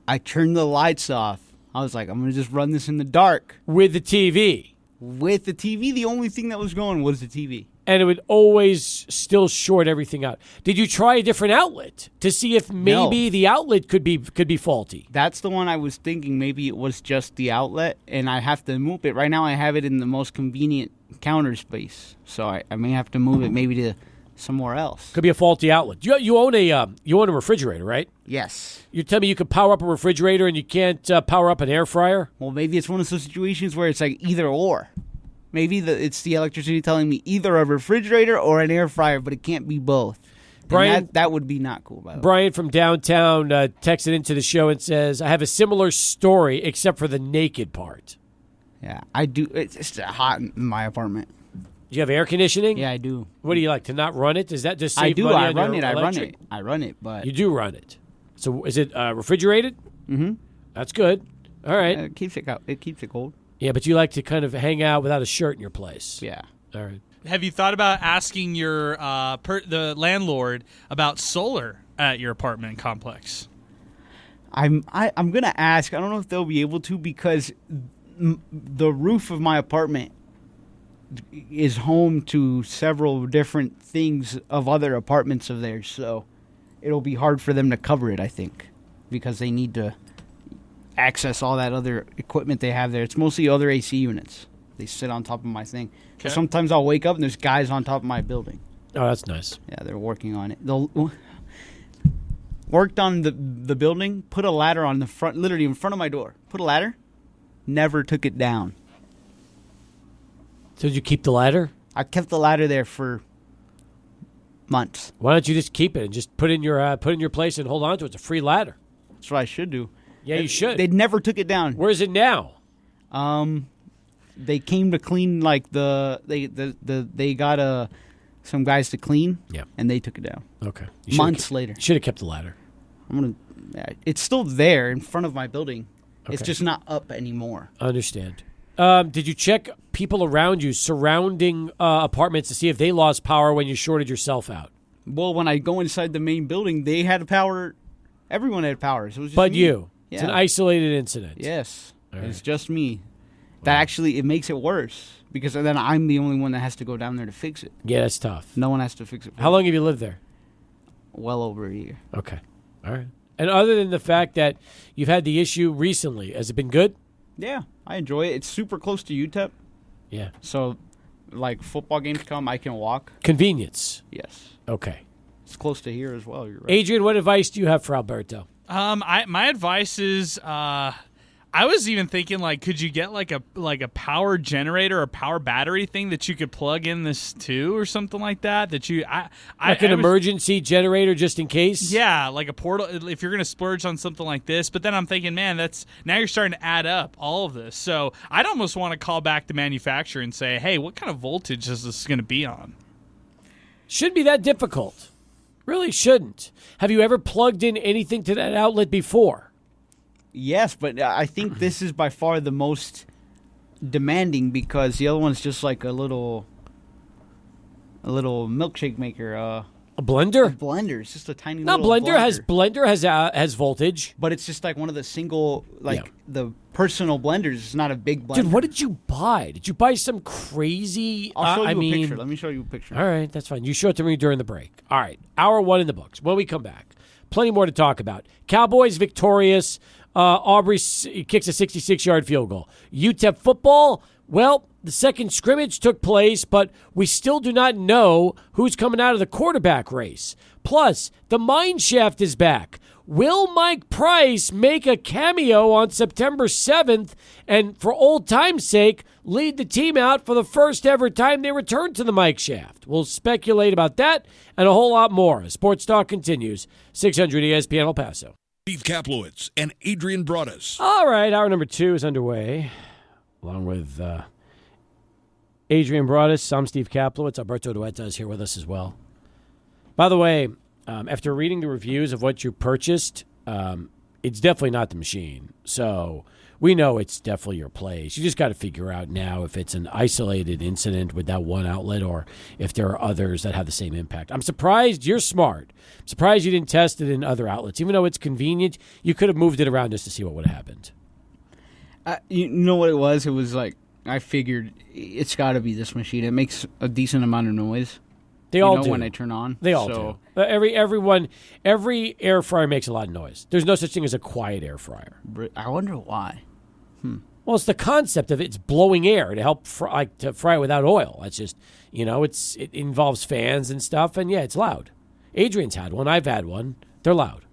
I turned the lights off. I was like, I'm going to just run this in the dark. With the TV. With the TV, the only thing that was going was the TV. And it would always still short everything out. Did you try a different outlet to see if maybe the outlet could be faulty? That's the one I was thinking. Maybe it was just the outlet, and I have to move it. Right now I have it in the most convenient counter space. So I may have to move it maybe to somewhere else. Could be a faulty outlet. You own a refrigerator, right? Yes. You tell me you could power up a refrigerator and you can't power up an air fryer? Well, maybe it's one of those situations where it's like either or. Maybe it's the electricity telling me either a refrigerator or an air fryer, but it can't be both. Brian, that would be not cool, by the way. Brian from downtown texted into the show and says, I have a similar story except for the naked part. Yeah, I do. It's hot in my apartment. Do you have air conditioning? Yeah, I do. What do you like, to not run it? Does that just I save do. money I on run your it. electric? I run it, but You do run it. So is it refrigerated? Mm-hmm. That's good. All right. It keeps it cold. Yeah, but you like to kind of hang out without a shirt in your place. Yeah. All right. Have you thought about asking your the landlord about solar at your apartment complex? I'm gonna ask. I don't know if they'll be able to because the roof of my apartment is home to several different things of other apartments of theirs, so it'll be hard for them to cover it, I think, because they need to access all that other equipment they have there. It's mostly other AC units. They sit on top of my thing. So sometimes I'll wake up and there's guys on top of my building. Oh, that's nice. Yeah, they're working on it. They'll worked on the building, put a ladder on the front, literally in front of my door. Put a ladder, never took it down. So did you keep the ladder? I kept the ladder there for months. Why don't you just keep it and just put it in your place and hold on to it? It's a free ladder. That's what I should do. Yeah, you should. They never took it down. Where is it now? They came to clean they got some guys to clean. Yeah. And they took it down. Okay. Months later. You should have kept the ladder. It's still there in front of my building. Okay. It's just not up anymore. Understand. Did you check people around you, surrounding apartments, to see if they lost power when you shorted yourself out? Well, when I go inside the main building, they had power. Everyone had power. So it was just But me. you. Yeah. It's an isolated incident. Yes. All It's right. just me. That actually, it makes it worse because then I'm the only one that has to go down there to fix it. Yeah, that's tough. No one has to fix it. How long have you lived there? Well over a year. Okay. All right. And other than the fact that you've had the issue recently, has it been good? Yeah, I enjoy it. It's super close to UTEP. Yeah. So, like, football games come, I can walk. Convenience. Yes. Okay. It's close to here as well. You're right. Adrian, what advice do you have for Alberto? My advice is, I was even thinking, like, could you get like a power generator or power battery thing that you could plug in this to or something like that? Like an emergency generator just in case? Yeah, like a portal. If you're going to splurge on something like this, but then I'm thinking, man, now you're starting to add up all of this. So I'd almost want to call back the manufacturer and say, hey, what kind of voltage is this going to be on? Shouldn't be that difficult. Really shouldn't. Have you ever plugged in anything to that outlet before? Yes, but I think this is by far the most demanding because the other one's just like a little milkshake maker. A blender? A blender. It's just a tiny No, little blender has voltage. But it's just like one of the single, Yeah. the personal blenders. It's not a big blender. Dude, what did you buy? Did you buy some crazy... I'll show you a picture. Let me show you a picture. All right, that's fine. You show it to me during the break. All right, hour one in the books. When we come back, plenty more to talk about. Cowboys victorious. Aubrey kicks a 66-yard field goal. UTEP football, well, the second scrimmage took place, but we still do not know who's coming out of the quarterback race. Plus, the mine shaft is back. Will Mike Price make a cameo on September 7th and, for old time's sake, lead the team out for the first ever time they return to the Mike shaft? We'll speculate about that and a whole lot more as Sports Talk continues. 600 ESPN El Paso. Steve Kaplowitz and Adrian Broadus. All right, hour number 2 is underway, along with Adrian Broadus. I'm Steve Kaplowitz. Alberto Duetta is here with us as well. By the way, after reading the reviews of what you purchased, it's definitely not the machine. So we know it's definitely your place. You just got to figure out now if it's an isolated incident with that one outlet or if there are others that have the same impact. I'm surprised you're smart. I'm surprised you didn't test it in other outlets. Even though it's convenient, you could have moved it around just to see what would have happened. You know what it was? It was like, I figured it's got to be this machine. It makes a decent amount of noise. They all do. When they turn on. They all do. Every air fryer makes a lot of noise. There's no such thing as a quiet air fryer. I wonder why. Well, it's the concept of it's blowing air to help to fry it without oil. That's just, it involves fans and stuff, and yeah, it's loud. Adrian's had one. I've had one. They're loud.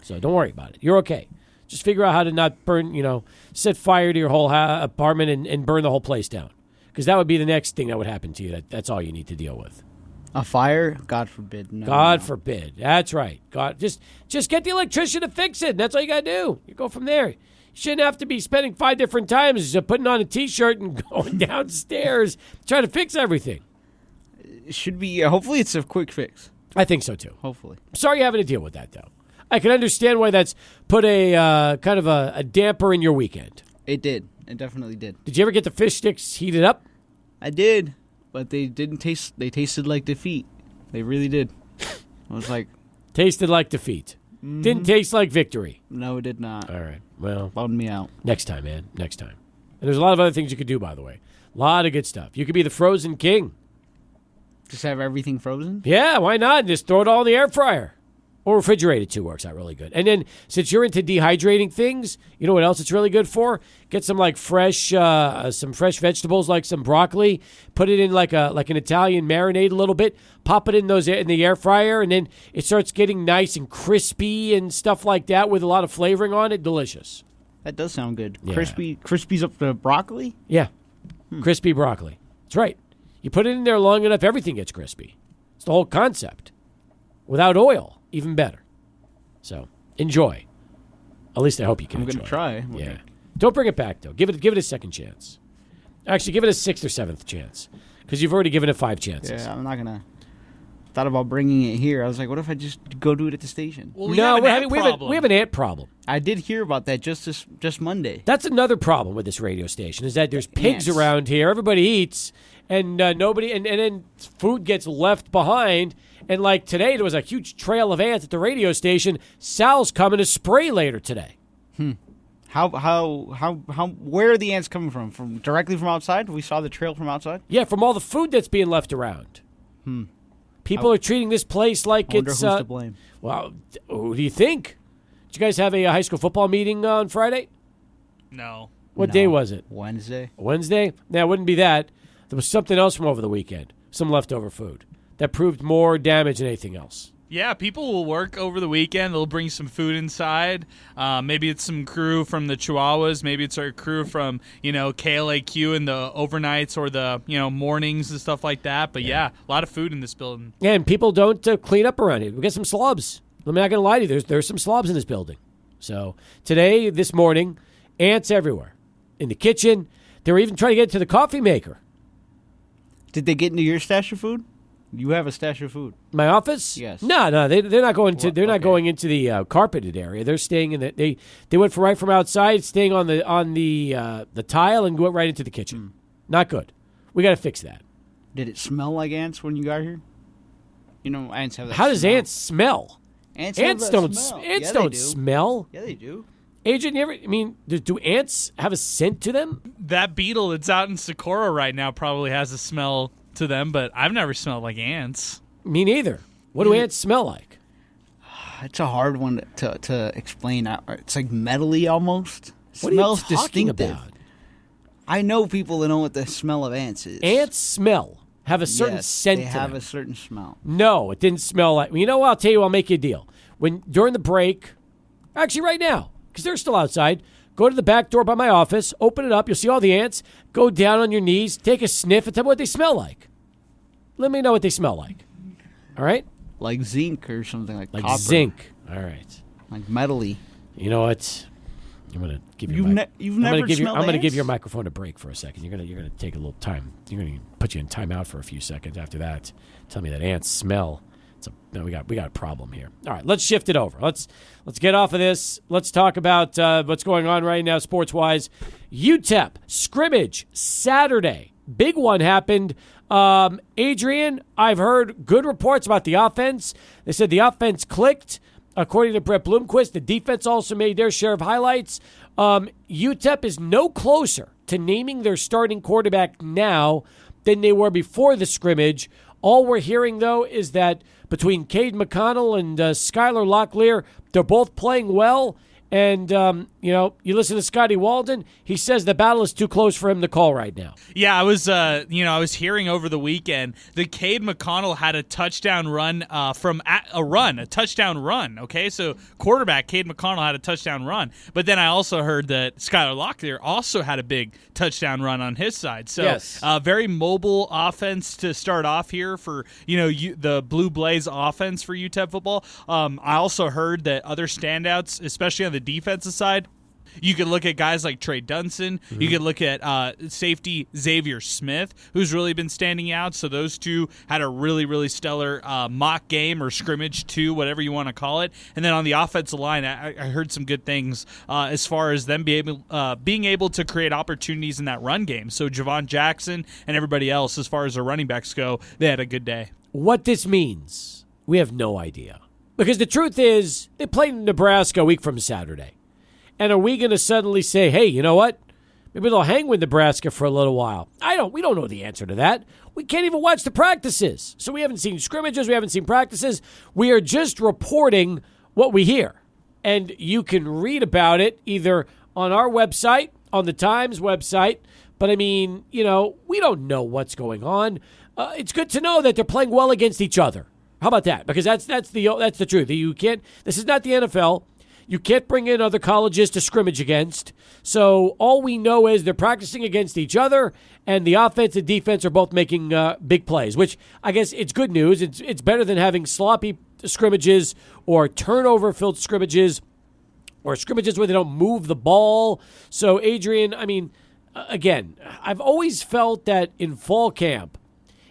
So don't worry about it. You're okay. Just figure out how to not burn, set fire to your whole apartment and burn the whole place down. Because that would be the next thing that would happen to you. That's all you need to deal with. A fire? God forbid. No, God forbid. That's right. God, just get the electrician to fix it. That's all you got to do. You go from there. You shouldn't have to be spending 5 different times putting on a T-shirt and going downstairs trying to fix everything. It should be. Hopefully, it's a quick fix. I think so too. Hopefully. Sorry you're having to deal with that though. I can understand why that's put a kind of a damper in your weekend. It did. It definitely did. Did you ever get the fish sticks heated up? I did. But they didn't taste. They tasted like defeat. They really did. I was like, tasted like defeat. Mm-hmm. Didn't taste like victory. No, it did not. All right. Well, bummed me out. Next time, man. Next time. And there's a lot of other things you could do, by the way. A lot of good stuff. You could be the frozen king. Just have everything frozen? Yeah, why not? Just throw it all in the air fryer. Or refrigerated too works out really good. And then since you're into dehydrating things, you know what else it's really good for? Get some fresh vegetables like some broccoli. Put it in like an Italian marinade a little bit. Pop it in the air fryer, and then it starts getting nice and crispy and stuff like that with a lot of flavoring on it. Delicious. That does sound good. Yeah. Crispy's up the broccoli? Yeah, crispy broccoli. That's right. You put it in there long enough, everything gets crispy. It's the whole concept. Without oil. Even better. So, enjoy. At least I hope you can enjoy. I'm going to try. Yeah. Okay. Don't bring it back, though. Give it a second chance. Actually, give it a 6th or 7th chance. Because you've already given it 5 chances. Yeah, I'm not going to... Thought about bringing it here. I was like, what if I just go do it at the station? Well, we have an ant problem. I did hear about that just Monday. That's another problem with this radio station, is that there's pigs around here. Everybody eats, and nobody... And then food gets left behind... And like today, there was a huge trail of ants at the radio station. Sal's coming to spray later today. How? Where are the ants coming from? Directly from outside? We saw the trail from outside. Yeah, from all the food that's being left around. People are treating this place like I wonder it's. Who's to blame? Well, who do you think? Did you guys have a high school football meeting on Friday? No. What day was it? Wednesday. Wednesday? No, it wouldn't be that. There was something else from over the weekend. Some leftover food. That proved more damage than anything else. Yeah, people will work over the weekend. They'll bring some food inside. Maybe it's some crew from the Chihuahuas. Maybe it's our crew from, KLAQ in the overnights or the, mornings and stuff like that. But yeah, a lot of food in this building. Yeah, and people don't clean up around here. We get some slobs. I'm not going to lie to you. There's some slobs in this building. So this morning, ants everywhere. In the kitchen. They were even trying to get to the coffee maker. Did they get into your stash of food? You have a stash of food. My office? Yes. No, they're not going to. They're not going into the carpeted area. They're staying in the. They went right from outside, staying on the tile, and went right into the kitchen. Not good. We got to fix that. Did it smell like ants when you got here? Ants have that. How does ants smell? Ants don't. Smell. Ants don't smell. Yeah, they do. Adrian, do ants have a scent to them? That beetle that's out in Socorro right now probably has a smell to them, but I've never smelled like ants. Me neither. What do ants smell like? It's a hard one to explain. It's like metally almost. What smells are you talking distinctive. about? I know people that know what the smell of ants is. Ants smell. Have a certain scent to them. They have a certain smell. No, it didn't smell like... You know what? I'll tell you, I'll make you a deal. During the break, actually right now, because they're still outside, go to the back door by my office, open it up, you'll see all the ants, go down on your knees, take a sniff, and tell me what they smell like. Let me know what they smell like. All right? Like zinc or something like copper. Like zinc. All right. Like metally. You know what? I'm going to give you You've never smelled I'm going to give ants? your microphone a break for a second. You're going to take a little time. You're going to put you in timeout for a few seconds after that. Tell me that ants smell. we got a problem here. All right, let's shift it over. Let's get off of this. Let's talk about what's going on right now sports-wise. UTEP scrimmage Saturday. Big one happened. Adrian, I've heard good reports about the offense. They said the offense clicked. According to Brett Bloomquist, the defense also made their share of highlights. UTEP is no closer to naming their starting quarterback now than they were before the scrimmage. All we're hearing, though, is that between Cade McConnell and Skylar Locklear, they're both playing well. And, you listen to Scotty Walden, he says the battle is too close for him to call right now. Yeah, I was hearing over the weekend that Cade McConnell had a touchdown run a touchdown run, okay? So quarterback Cade McConnell had a touchdown run. But then I also heard that Skylar Locklear also had a big touchdown run on his side. So yes. Very mobile offense to start off here for, the Blue Blaze offense for UTEP football. I also heard that other standouts, especially on the defensive side, you could look at guys like Trey Dunson. Mm-hmm. You could look at safety Xavier Smith, who's really been standing out. So those two had a really, really stellar mock game or scrimmage too, whatever you want to call it. And then on the offensive line, I heard some good things as far as them being able to create opportunities in that run game. So Javon Jackson and everybody else, as far as their running backs go, they had a good day. What this means, we have no idea. Because the truth is, they played in Nebraska a week from Saturday. And are we going to suddenly say, hey, you know what? Maybe they'll hang with Nebraska for a little while. We don't know the answer to that. We can't even watch the practices. So we haven't seen scrimmages. We haven't seen practices. We are just reporting what we hear. And you can read about it either on our website, on the Times website. But, we don't know what's going on. It's good to know that they're playing well against each other. How about that? Because that's the truth. You can't. This is not the NFL. You can't bring in other colleges to scrimmage against. So all we know is they're practicing against each other, and the offense and defense are both making big plays, which I guess it's good news. It's better than having sloppy scrimmages or turnover-filled scrimmages or scrimmages where they don't move the ball. So, Adrian, again, I've always felt that in fall camp,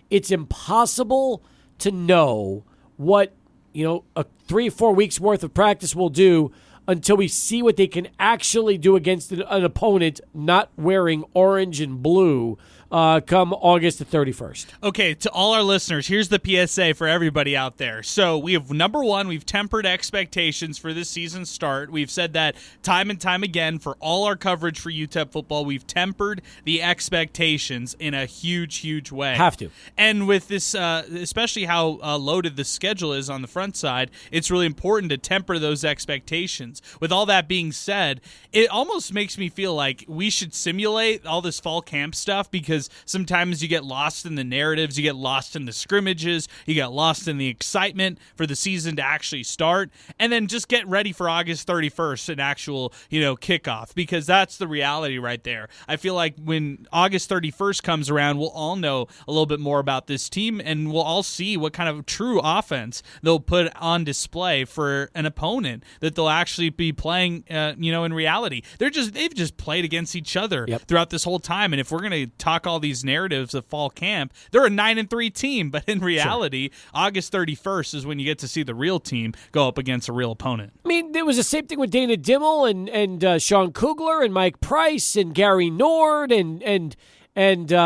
it's impossible to know what, 3 or 4 weeks worth of practice will do until we see what they can actually do against an opponent not wearing orange and blue come August the 31st. Okay, to all our listeners, here's the PSA for everybody out there. So we have, number one, we've tempered expectations for this season's start. We've said that time and time again for all our coverage for UTEP football. We've tempered the expectations in a huge, huge way. Have to. And with this, especially how loaded the schedule is on the front side, it's really important to temper those expectations. With all that being said, it almost makes me feel like we should simulate all this fall camp stuff because sometimes you get lost in the narratives, you get lost in the scrimmages, you get lost in the excitement for the season to actually start, and then just get ready for August 31st, an actual, kickoff, because that's the reality right there. I feel like when August 31st comes around, we'll all know a little bit more about this team, and we'll all see what kind of true offense they'll put on display for an opponent that they'll actually be playing, in reality. They've just played against each other throughout this whole time, and if we're going to talk all these narratives of fall camp, they're a 9-3 team, but in reality, August 31st is when you get to see the real team go up against a real opponent. There was the same thing with Dana Dimmel and Sean Kugler and Mike Price and Gary Nord and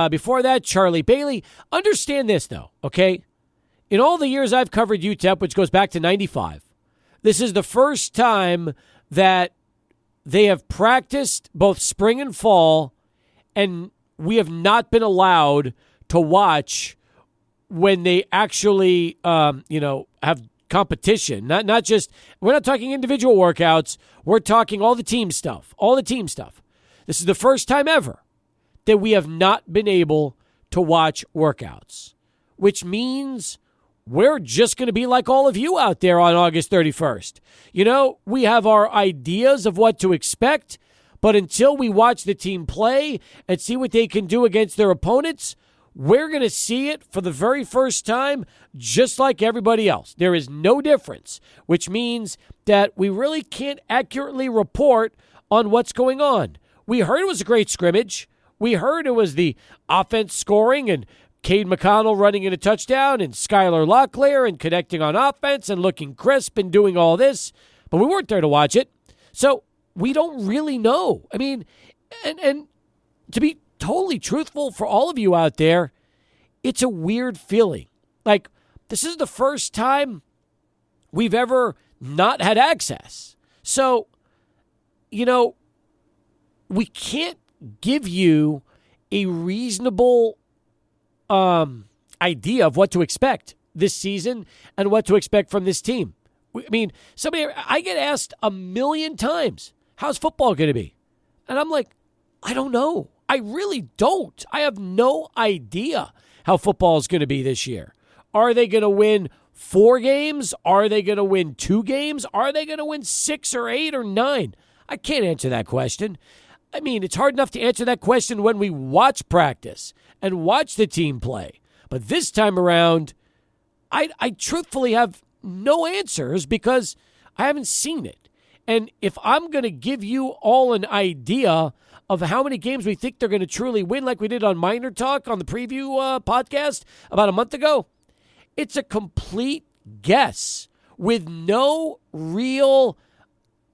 before that, Charlie Bailey. Understand this, though, okay? In all the years I've covered UTEP, which goes back to 95, this is the first time that they have practiced both spring and fall, and we have not been allowed to watch when they actually, have competition. Not just, we're not talking individual workouts. We're talking all the team stuff. This is the first time ever that we have not been able to watch workouts, which means we're just going to be like all of you out there on August 31st. We have our ideas of what to expect, but until we watch the team play and see what they can do against their opponents, we're going to see it for the very first time just like everybody else. There is no difference, which means that we really can't accurately report on what's going on. We heard it was a great scrimmage. We heard it was the offense scoring and Cade McConnell running in a touchdown and Skylar Locklear and connecting on offense and looking crisp and doing all this, but we weren't there to watch it. So we don't really know. I mean, and to be totally truthful for all of you out there, it's a weird feeling. Like, this is the first time we've ever not had access. So, we can't give you a reasonable idea of what to expect this season and what to expect from this team. I mean, I get asked 1,000,000 times, how's football going to be? And I'm like, I don't know. I really don't. I have no idea how football is going to be this year. Are they going to win 4 games? Are they going to win 2 games? Are they going to win 6 or 8 or 9? I can't answer that question. I mean, it's hard enough to answer that question when we watch practice and watch the team play. But this time around, I truthfully have no answers because I haven't seen it. And if I'm going to give you all an idea of how many games we think they're going to truly win, like we did on Minor Talk on the preview podcast about a month ago, it's a complete guess with no real,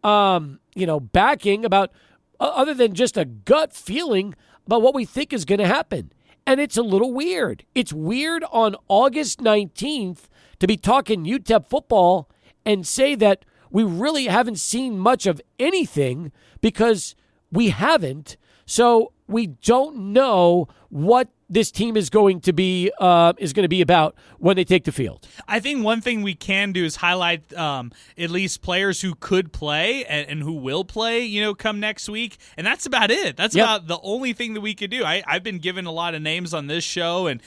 backing about other than just a gut feeling about what we think is going to happen. And it's a little weird. It's weird on August 19th to be talking UTEP football and say that we really haven't seen much of anything because we haven't. So we don't know what this team is going to be about when they take the field. I think one thing we can do is highlight at least players who could play and who will play, come next week. And that's about it. That's about the only thing that we could do. I've been given a lot of names on this show and,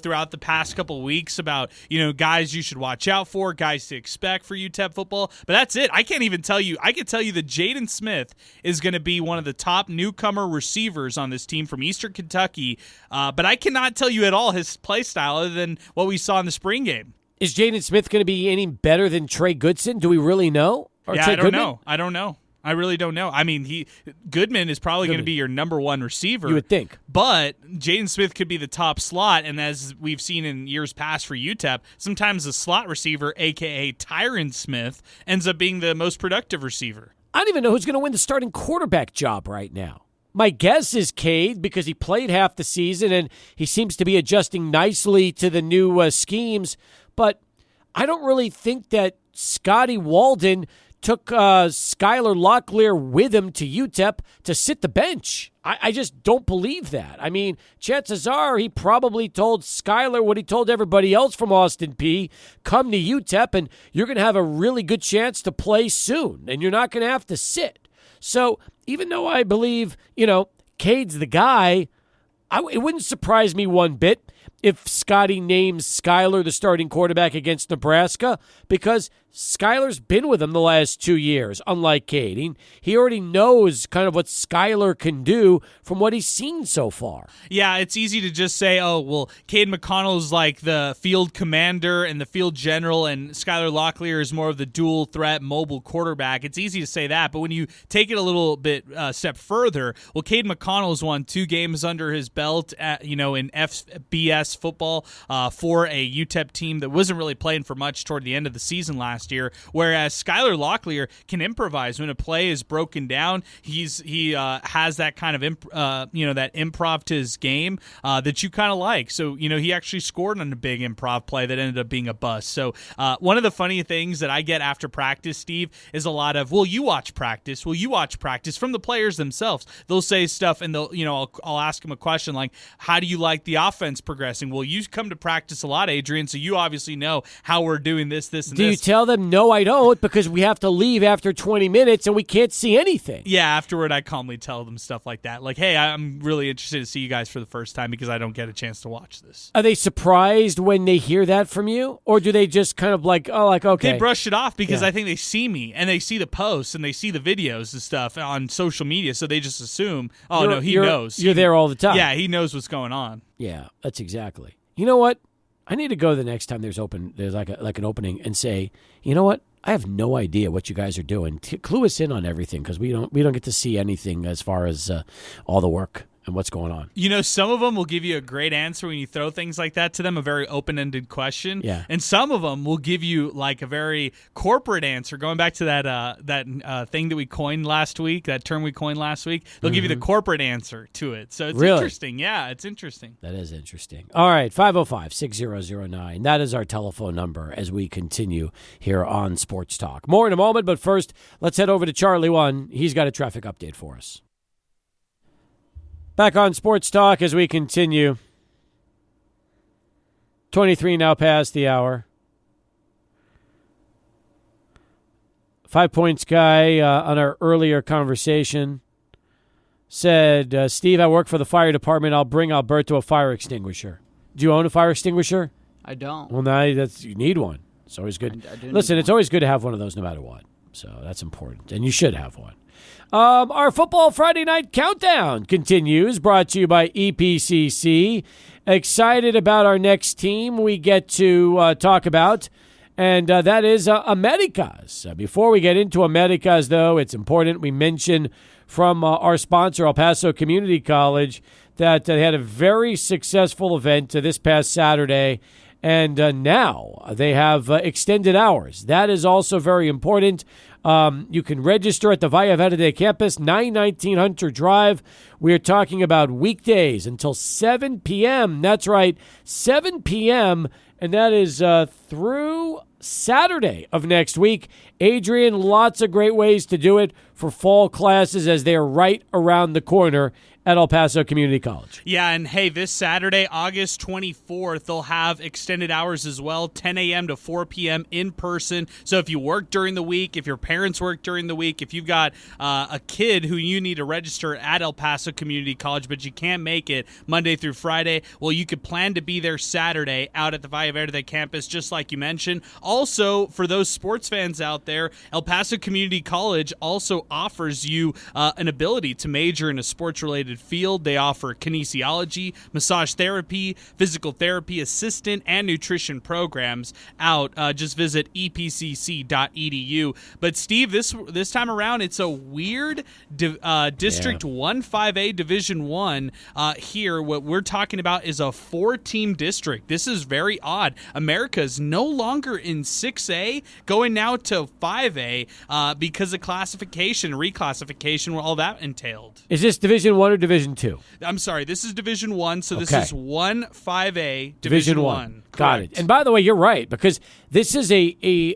throughout the past couple of weeks about, guys you should watch out for, guys to expect for UTEP football. But that's it. I can't even tell you. I can tell you that Jaden Smith is going to be one of the top newcomer receivers on this team from Eastern Kentucky. But I cannot tell you at all his play style other than what we saw in the spring game. Is Jaden Smith going to be any better than Trey Goodson? Do we really know? Or yeah, Trey I don't Goodman? know. I don't know. I really don't know. I mean, Goodman is probably going to be your number one receiver. You would think. But Jaden Smith could be the top slot, and as we've seen in years past for UTEP, sometimes the slot receiver, a.k.a. Tyron Smith, ends up being the most productive receiver. I don't even know who's going to win the starting quarterback job right now. My guess is Cade because he played half the season and he seems to be adjusting nicely to the new schemes. But I don't really think that Scotty Walden took Skylar Locklear with him to UTEP to sit the bench. I just don't believe that. I mean, chances are he probably told Skylar what he told everybody else from Austin Peay, come to UTEP and you're going to have a really good chance to play soon and you're not going to have to sit. So even though I believe, Cade's the guy, it wouldn't surprise me one bit if Scotty names Skylar the starting quarterback against Nebraska because Skylar's been with him the last 2 years, unlike Cade. He already knows kind of what Skylar can do from what he's seen so far. Yeah, it's easy to just say, oh, well, Cade McConnell's like the field commander and the field general, and Skylar Locklear is more of the dual threat mobile quarterback. It's easy to say that, but when you take it a little bit step further, well, Cade McConnell's won 2 games under his belt in FBS football for a UTEP team that wasn't really playing for much toward the end of the season last year, whereas Skylar Locklear can improvise when a play is broken down. He has that kind of that improv to his game that you kind of like. So he actually scored on a big improv play that ended up being a bust. So one of the funny things that I get after practice, Steve, is a lot of, "Will you watch practice? Will you watch practice?" from the players themselves. They'll say stuff, and I'll ask them a question like, "How do you like the offense progressing?" Well, you come to practice a lot, Adrian, so you obviously know how we're doing this, and this. Do you tell them, no, I don't, because we have to leave after 20 minutes and we can't see anything? Yeah, afterward, I calmly tell them stuff like that. Like, hey, I'm really interested to see you guys for the first time because I don't get a chance to watch this. Are they surprised when they hear that from you? Or do they just kind of okay. They brush it off because I think they see me and they see the posts and they see the videos and stuff on social media, so they just assume, he knows. You're there all the time. Yeah, he knows what's going on. Yeah, that's exactly. You know what? I need to go the next time there's like an opening and say, you know what? I have no idea what you guys are doing. Clue us in on everything because we don't get to see anything as far as all the work and what's going on. Some of them will give you a great answer when you throw things like that to them, a very open-ended question. Yeah. And some of them will give you like a very corporate answer. Going back to that thing that we coined last week, that term we coined last week, they'll give you the corporate answer to it. So it's interesting. Yeah, it's interesting. That is interesting. All right, 505-6009. That is our telephone number as we continue here on Sports Talk. More in a moment, but first, let's head over to Charlie One. He's got a traffic update for us. Back on Sports Talk as we continue. 23 now past the hour. 5 Points guy on our earlier conversation said, Steve, I work for the fire department. I'll bring Alberto a fire extinguisher. Do you own a fire extinguisher? I don't. Well, now you need one. It's always good. I do Listen, it's always good to have one of those no matter what. So that's important, and you should have one. Our Football Friday Night Countdown continues, brought to you by EPCC. Excited about our next team we get to talk about, and that is Americas. Before we get into Americas, though, it's important we mention from our sponsor, El Paso Community College, that they had a very successful event this past Saturday, and now they have extended hours. That is also very important. You can register at the Valle Verde campus, 919 Hunter Drive. We are talking about weekdays until 7 p.m. That's right, 7 p.m., and that is through Saturday of next week. Adrian, lots of great ways to do it for fall classes as they are right around the corner at El Paso Community College. Yeah, and hey, this Saturday, August 24th, they'll have extended hours as well, 10 a.m. to 4 p.m. in person. So if you work during the week, if your parents work during the week, if you've got a kid who you need to register at El Paso Community College, but you can't make it Monday through Friday, well, you could plan to be there Saturday out at the Valle Verde campus, just like you mentioned. Also, for those sports fans out there, El Paso Community College also offers you an ability to major in a sports-related field. They offer kinesiology, massage therapy, physical therapy assistant, and nutrition programs out. Just visit epcc.edu. But Steve, this time around, it's a weird District 1-5A Division 1 here. What we're talking about is a 4-team district. This is very odd. America is no longer in 6A, going now to 5A because of classification, reclassification, all that entailed. Is this Division 1 or Division 2? I'm sorry, this is Division 1, so this is 1-5A Division 1. Got it. And by the way, you're right, because this is a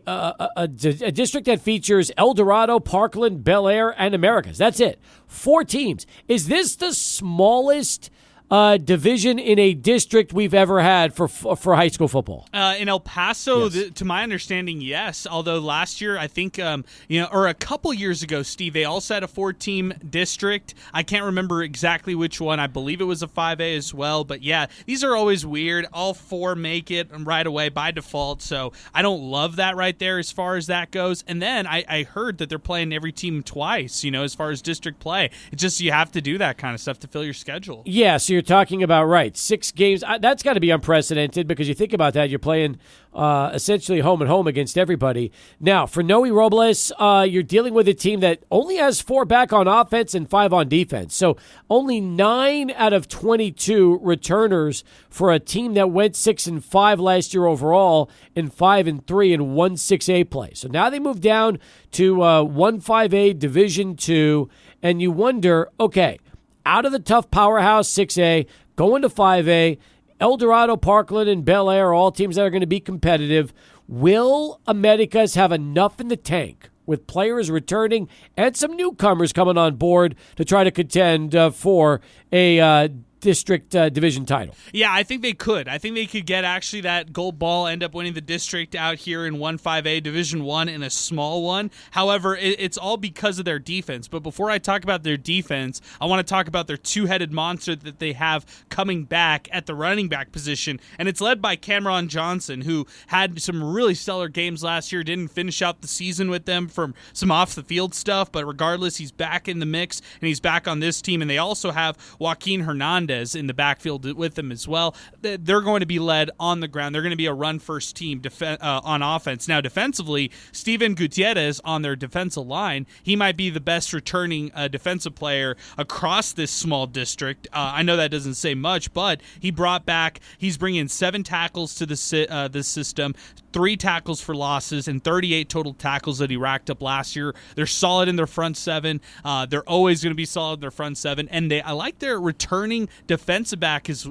district that features El Dorado, Parkland, Bel Air, and Americas. That's it. 4 teams. Is this the smallest division in a district we've ever had for high school football? In El Paso, Yes. to my understanding, yes. Although last year, I think, or a couple years ago, Steve, they also had a 4-team district. I can't remember exactly which one. I believe it was a 5A as well. But yeah, these are always weird. All 4 make it right away by default. So I don't love that right there as far as that goes. And then I heard that they're playing every team twice, as far as district play. It's just you have to do that kind of stuff to fill your schedule. Yeah, so you're talking about, right, 6 games. That's got to be unprecedented because you think about that, you're playing essentially home and home against everybody. Now, for Noe Robles, you're dealing with a team that only has 4 back on offense and 5 on defense. So only 9 out of 22 returners for a team that went 6-5 last year overall and 5-3 in 1-6A play. So now they move down to 1-5A Division 2, and you wonder, okay, out of the tough powerhouse 6A, going to 5A, El Dorado, Parkland, and Bel Air are all teams that are going to be competitive. Will Americas have enough in the tank with players returning and some newcomers coming on board to try to contend for a district division title? Yeah, I think they could. I think they could get actually that gold ball, end up winning the district out here in 1-5A Division 1 in a small one. However, it's all because of their defense. But before I talk about their defense, I want to talk about their 2-headed monster that they have coming back at the running back position. And it's led by Cameron Johnson, who had some really stellar games last year, didn't finish out the season with them from some off-the-field stuff. But regardless, he's back in the mix, and he's back on this team. And they also have Joaquin Hernandez, Hernandez in the backfield with them as well. They're going to be led on the ground. They're going to be a run-first team on offense. Now, defensively, Steven Gutierrez on their defensive line, he might be the best returning defensive player across this small district. I know that doesn't say much, but he's bringing 7 tackles to the system, 3 tackles for losses, and 38 total tackles that he racked up last year. They're solid in their front 7. They're always going to be solid in their front 7, and I like their returning defensive backs as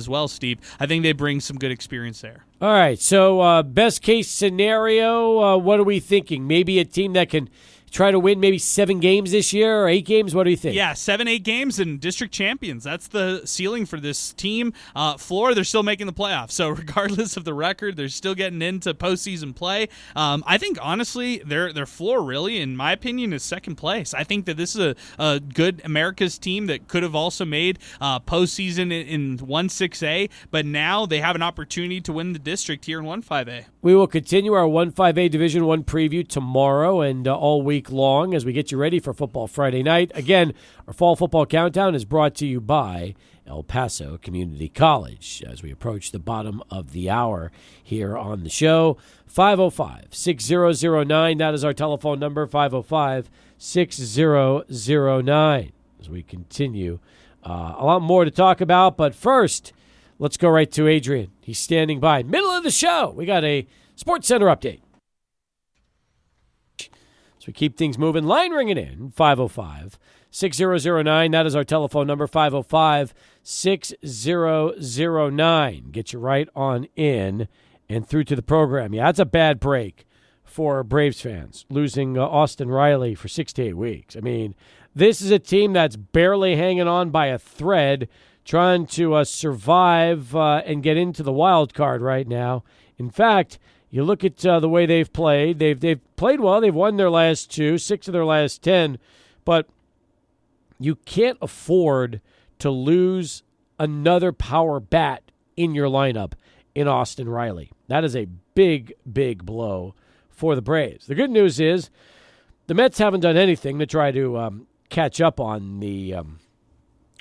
well, Steve. I think they bring some good experience there. All right, so best case scenario, what are we thinking? Maybe a team that can try to win maybe 7 games this year or 8 games? What do you think? Yeah, 7-8 games and district champions. That's the ceiling for this team. Floor, they're still making the playoffs. So regardless of the record, they're still getting into postseason play. I think, honestly, their floor really, in my opinion, is second place. I think that this is a good America's team that could have also made postseason in 1-6A, but now they have an opportunity to win the district here in 1-5A. We will continue our 1-5A Division I preview tomorrow and all week long as we get you ready for Football Friday night. Again, our fall football countdown is brought to you by El Paso Community College as we approach the bottom of the hour here on the show. 505-6009, that is our telephone number, 505-6009. As we continue, a lot more to talk about, but first, let's go right to Adrian. He's standing by. Middle of the show, we got a Sports Center update. So we keep things moving. Line ringing in, 505-6009. That is our telephone number, 505-6009. Get you right on in and through to the program. Yeah, that's a bad break for Braves fans, losing Austin Riley for 6 to 8 weeks. I mean, this is a team that's barely hanging on by a thread, trying to survive and get into the wild card right now. In fact, you look at the way they've played. They've played well. They've won their last 2, 6 of their last 10. But you can't afford to lose another power bat in your lineup in Austin Riley. That is a big, big blow for the Braves. The good news is the Mets haven't done anything to try to catch up on the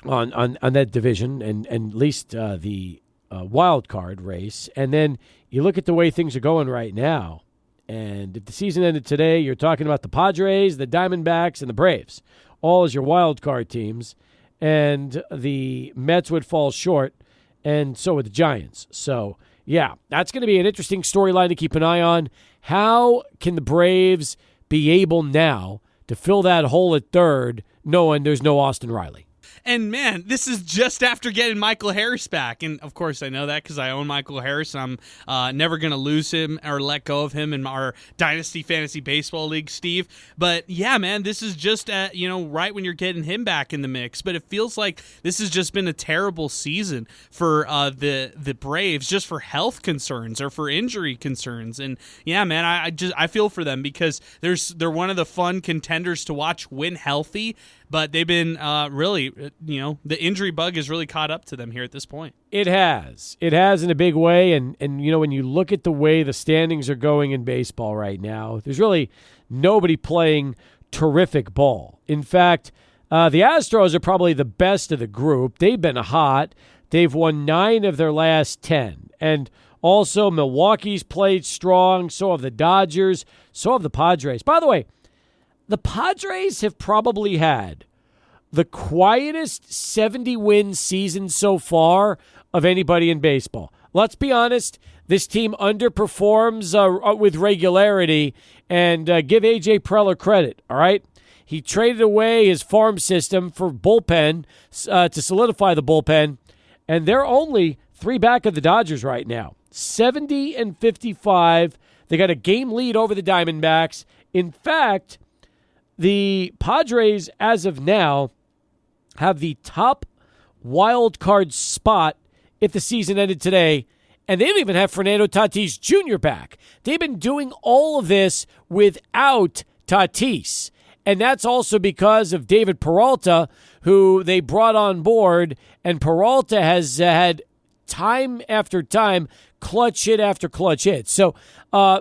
on that division and at least the wild card race. And then you look at the way things are going right now, and if the season ended today, you're talking about the Padres, the Diamondbacks, and the Braves, all as your wild card teams, and the Mets would fall short, and so would the Giants. So, yeah, that's going to be an interesting storyline to keep an eye on. How can the Braves be able now to fill that hole at third, knowing there's no Austin Riley? And, man, this is just after getting Michael Harris back. And, of course, I know that because I own Michael Harris, and I'm never going to lose him or let go of him in our Dynasty Fantasy Baseball League, Steve. But, yeah, man, this is just, right when you're getting him back in the mix. But it feels like this has just been a terrible season for the Braves, just for health concerns or for injury concerns. And, yeah, man, I feel for them because they're one of the fun contenders to watch win healthy. But they've been really, the injury bug has really caught up to them here at this point. It has. It has in a big way. And when you look at the way the standings are going in baseball right now, there's really nobody playing terrific ball. In fact, the Astros are probably the best of the group. They've been hot. They've won 9 of their last 10. And also Milwaukee's played strong. So have the Dodgers. So have the Padres. By the way, the Padres have probably had the quietest 70-win season so far of anybody in baseball. Let's be honest, this team underperforms with regularity, and give A.J. Preller credit, all right? He traded away his farm system for bullpen to solidify the bullpen, and they're only 3 back of the Dodgers right now, 70-55. They got a game lead over the Diamondbacks. In fact, the Padres, as of now, have the top wild card spot if the season ended today, and they don't even have Fernando Tatis Jr. back. They've been doing all of this without Tatis, and that's also because of David Peralta, who they brought on board, and Peralta has had time after time clutch hit after clutch hit. So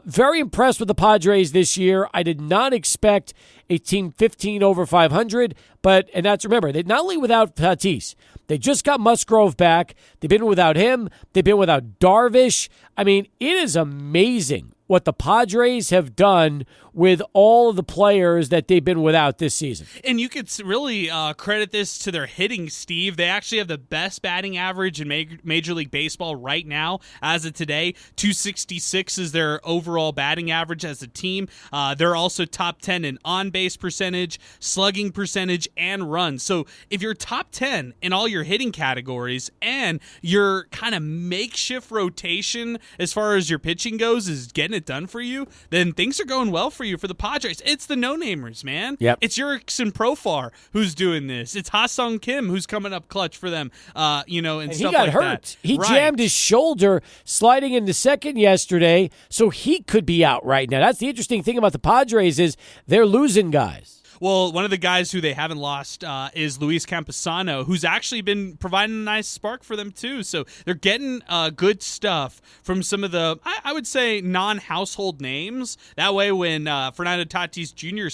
very impressed with the Padres this year. I did not expect a team 15 over 500, and that's, remember, they not only without Tatis, They just got Musgrove back. They've been without him. They've been without Darvish. I mean, it is amazing what the Padres have done with all of the players that they've been without this season. And you could really credit this to their hitting, Steve. They actually have the best batting average in Major League Baseball right now as of today. 266 is their overall batting average as a team. They're also top 10 in on-base percentage, slugging percentage, and runs. So if you're top 10 in all your hitting categories and your kind of makeshift rotation as far as your pitching goes is getting it done for you, then things are going well for you for the Padres. It's the no-namers, man. Yep. It's Jurickson Profar who's doing this. It's Ha-Sung Kim who's coming up clutch for them, and stuff he got like hurt. that. He Right. jammed his shoulder sliding into second yesterday, so he could be out right now. That's the interesting thing about the Padres is they're losing guys. Well, one of the guys who they haven't lost is Luis Campusano, who's actually been providing a nice spark for them, too. So they're getting good stuff from some of the, I would say, non-household names. That way, when Fernando Tatis Jr.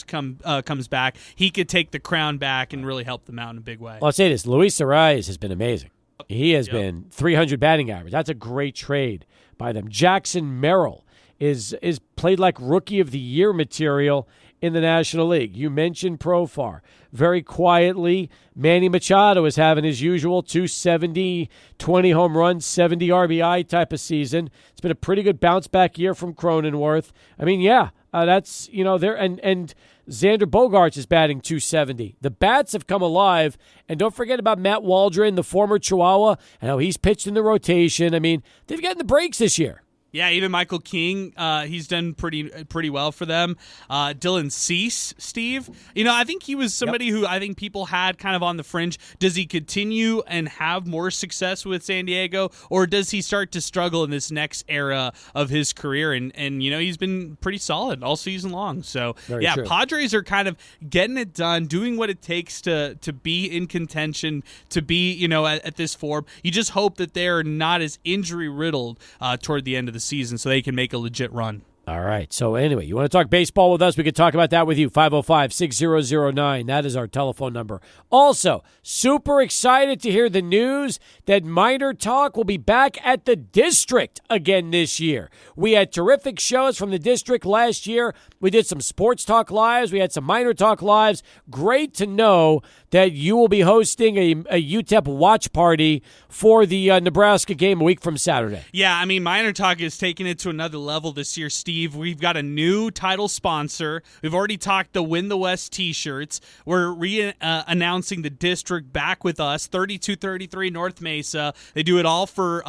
comes back, he could take the crown back and really help them out in a big way. Well, I'll say this. Luis Arias has been amazing. He has been 300 batting average. That's a great trade by them. Jackson Merrill is played like Rookie of the Year material in the National League. You mentioned Profar. Very quietly, Manny Machado is having his usual 270, 20 home runs, 70 RBI type of season. It's been a pretty good bounce-back year from Cronenworth. I mean, that's, there, and Xander Bogaerts is batting 270. The bats have come alive, and don't forget about Matt Waldron, the former Chihuahua, and how he's pitched in the rotation. I mean, they've gotten the breaks this year. Yeah, even Michael King, he's done pretty well for them. Dylan Cease, Steve, I think he was somebody who I think people had kind of on the fringe. Does he continue and have more success with San Diego, or does he start to struggle in this next era of his career? And he's been pretty solid all season long. So, Very true. Padres are kind of getting it done, doing what it takes to be in contention, to be, at this form. You just hope that they're not as injury-riddled toward the end of the season so they can make a legit run. All right. So anyway, you want to talk baseball with us? We could talk about that with you. 505-6009. That is our telephone number. Also, super excited to hear the news that Minor Talk will be back at the District again this year. We had terrific shows from the District last year. We did some Sports Talk Lives. We had some Minor Talk Lives. Great to know that you will be hosting a UTEP watch party for the Nebraska game a week from Saturday. Yeah, I mean, Minor Talk is taking it to another level this year, Steve. We've got a new title sponsor. We've already talked the Win the West t-shirts. We're announcing the District back with us, 3233 North Mesa. They do it all for,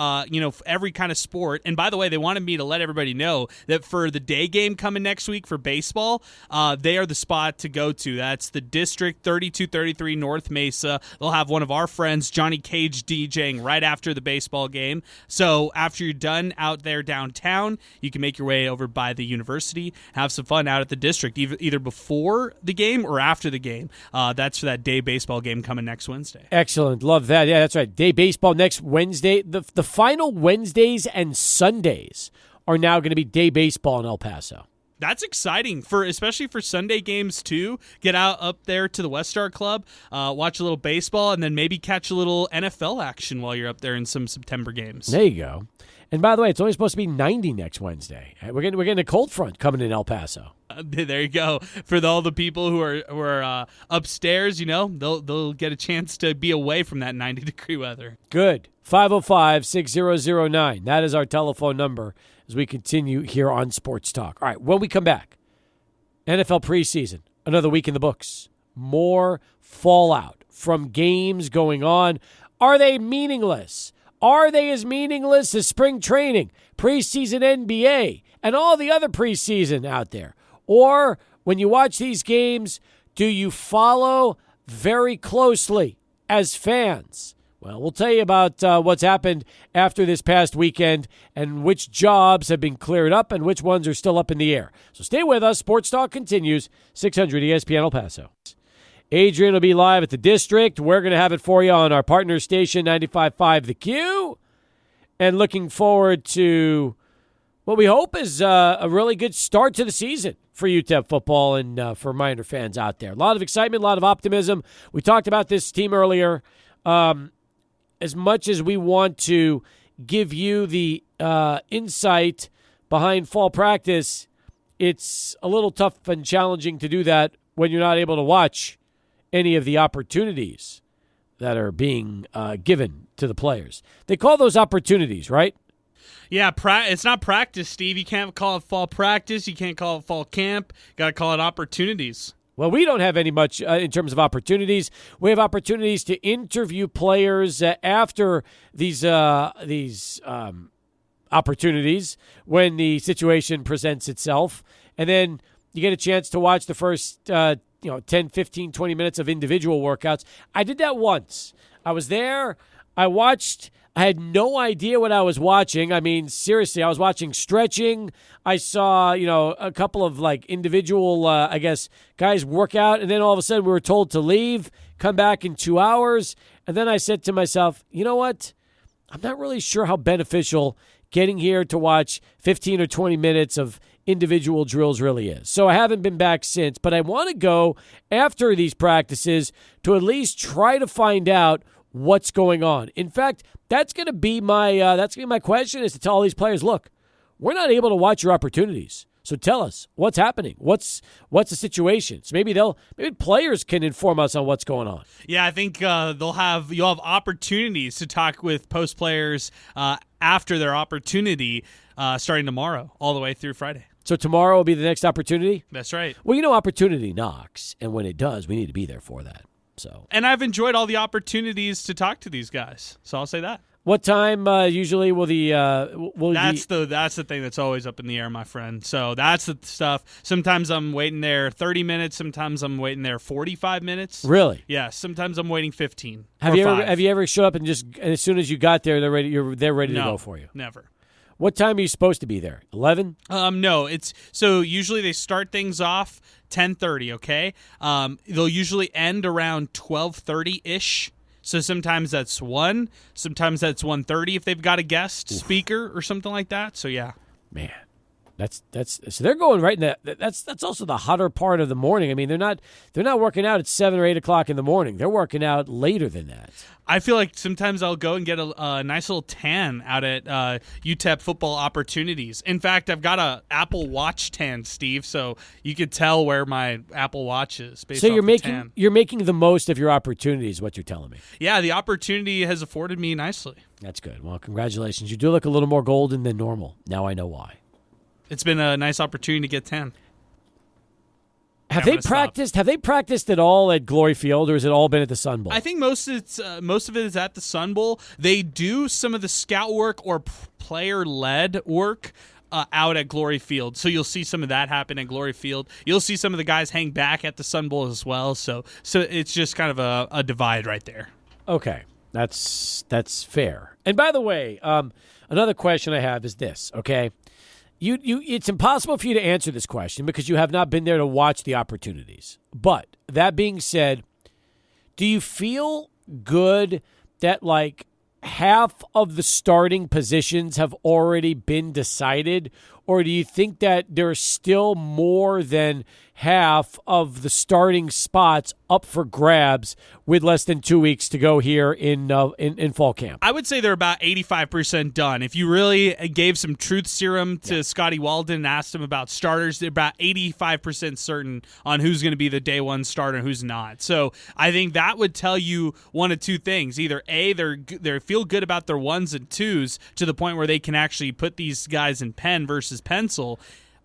every kind of sport. And by the way, they wanted me to let everybody know that for the day game coming next week for baseball, they are the spot to go to. That's the District, 3233 North Mesa. They'll have one of our friends, Johnny Cage, DJing right after the baseball game. So after you're done out there downtown, you can make your way over by the university, have some fun out at the District, either before the game or after the game. That's for that day baseball game coming next Wednesday. Excellent. Love that. Yeah, that's right. Day baseball next Wednesday. The final Wednesdays and Sundays are now going to be day baseball in El Paso. That's exciting, especially for Sunday games, too. Get out up there to the West Star Club, watch a little baseball, and then maybe catch a little NFL action while you're up there in some September games. There you go. And by the way, it's only supposed to be 90 next Wednesday. We're getting a cold front coming in El Paso. There you go. For all the people who are upstairs, they'll get a chance to be away from that 90-degree weather. Good. 505-6009. That is our telephone number as we continue here on Sports Talk. All right, when we come back, NFL preseason, another week in the books. More fallout from games going on. Are they meaningless? Are they as meaningless as spring training, preseason NBA, and all the other preseason out there? Or when you watch these games, do you follow very closely as fans? Well, we'll tell you about what's happened after this past weekend and which jobs have been cleared up and which ones are still up in the air. So stay with us. Sports Talk continues. 600 ESPN El Paso. Adrian will be live at the District. We're going to have it for you on our partner station, 95.5 The Q. And looking forward to what we hope is a really good start to the season for UTEP football and for Minor fans out there. A lot of excitement, a lot of optimism. We talked about this team earlier. as much as we want to give you the insight behind fall practice, it's a little tough and challenging to do that when you're not able to watch any of the opportunities that are being given to the players. They call those opportunities, right? Yeah, it's not practice, Steve. You can't call it fall practice. You can't call it fall camp. You got to call it opportunities. Well, we don't have any much in terms of opportunities. We have opportunities to interview players after these opportunities when the situation presents itself. And then you get a chance to watch the first 10, 15, 20 minutes of individual workouts. I did that once. I was there. I watched. I had no idea what I was watching. I mean, seriously, I was watching stretching. I saw, a couple of individual, guys work out. And then all of a sudden we were told to leave, come back in 2 hours. And then I said to myself, you know what? I'm not really sure how beneficial getting here to watch 15 or 20 minutes of individual drills really is. So I haven't been back since, but I want to go after these practices to at least try to find out what's going on. In fact, that's going to be my question, is to tell all these players, look, we're not able to watch your opportunities. So tell us what's happening. What's the situation? So maybe players can inform us on what's going on. Yeah, I think you'll have opportunities to talk with post players after their opportunity starting tomorrow all the way through Friday. So tomorrow will be the next opportunity? That's right. Well, opportunity knocks, and when it does, we need to be there for that. So, and I've enjoyed all the opportunities to talk to these guys. So I'll say that. What time usually will the that's the thing that's always up in the air, my friend. So that's the stuff. Sometimes I'm waiting there 30 minutes. Sometimes I'm waiting there 45 minutes. Really? Yeah. Sometimes I'm waiting 15. Have you ever showed up and just as soon as you got there, they're ready to go for you? Never. What time are you supposed to be there? 11? No. So usually they start things off 10:30. Okay. They'll usually end around 12:30-ish. So sometimes that's 1, sometimes that's 1:30 if they've got a guest speaker or something like that. So yeah, man, that's so they're going right in that. That's also the hotter part of the morning. I mean, they're not working out at 7 or 8 o'clock in the morning. They're working out later than that. I feel like sometimes I'll go and get a nice little tan out at UTEP football opportunities. In fact, I've got a Apple Watch tan, Steve, so you could tell where my Apple Watch is based off the tan. You're making the most of your opportunities, what you're telling me. Yeah, the opportunity has afforded me nicely. That's good. Well, congratulations. You do look a little more golden than normal. Now I know why. It's been a nice opportunity to get tan. Have they practiced at all at Glory Field, or has it all been at the Sun Bowl? I think most of it is at the Sun Bowl. They do some of the scout work or player-led work out at Glory Field. So you'll see some of that happen at Glory Field. You'll see some of the guys hang back at the Sun Bowl as well. So it's just kind of a divide right there. Okay, that's fair. And by the way, another question I have is this, okay? It's impossible for you to answer this question because you have not been there to watch the opportunities. But that being said, do you feel good that half of the starting positions have already been decided? Or do you think that there's still more than half of the starting spots up for grabs with less than 2 weeks to go here in fall camp? I would say they're about 85% done. If you really gave some truth serum to Scotty Walden and asked him about starters, they're about 85% certain on who's going to be the day one starter and who's not. So I think that would tell you one of two things. Either A, they feel good about their ones and twos to the point where they can actually put these guys in pen versus pencil,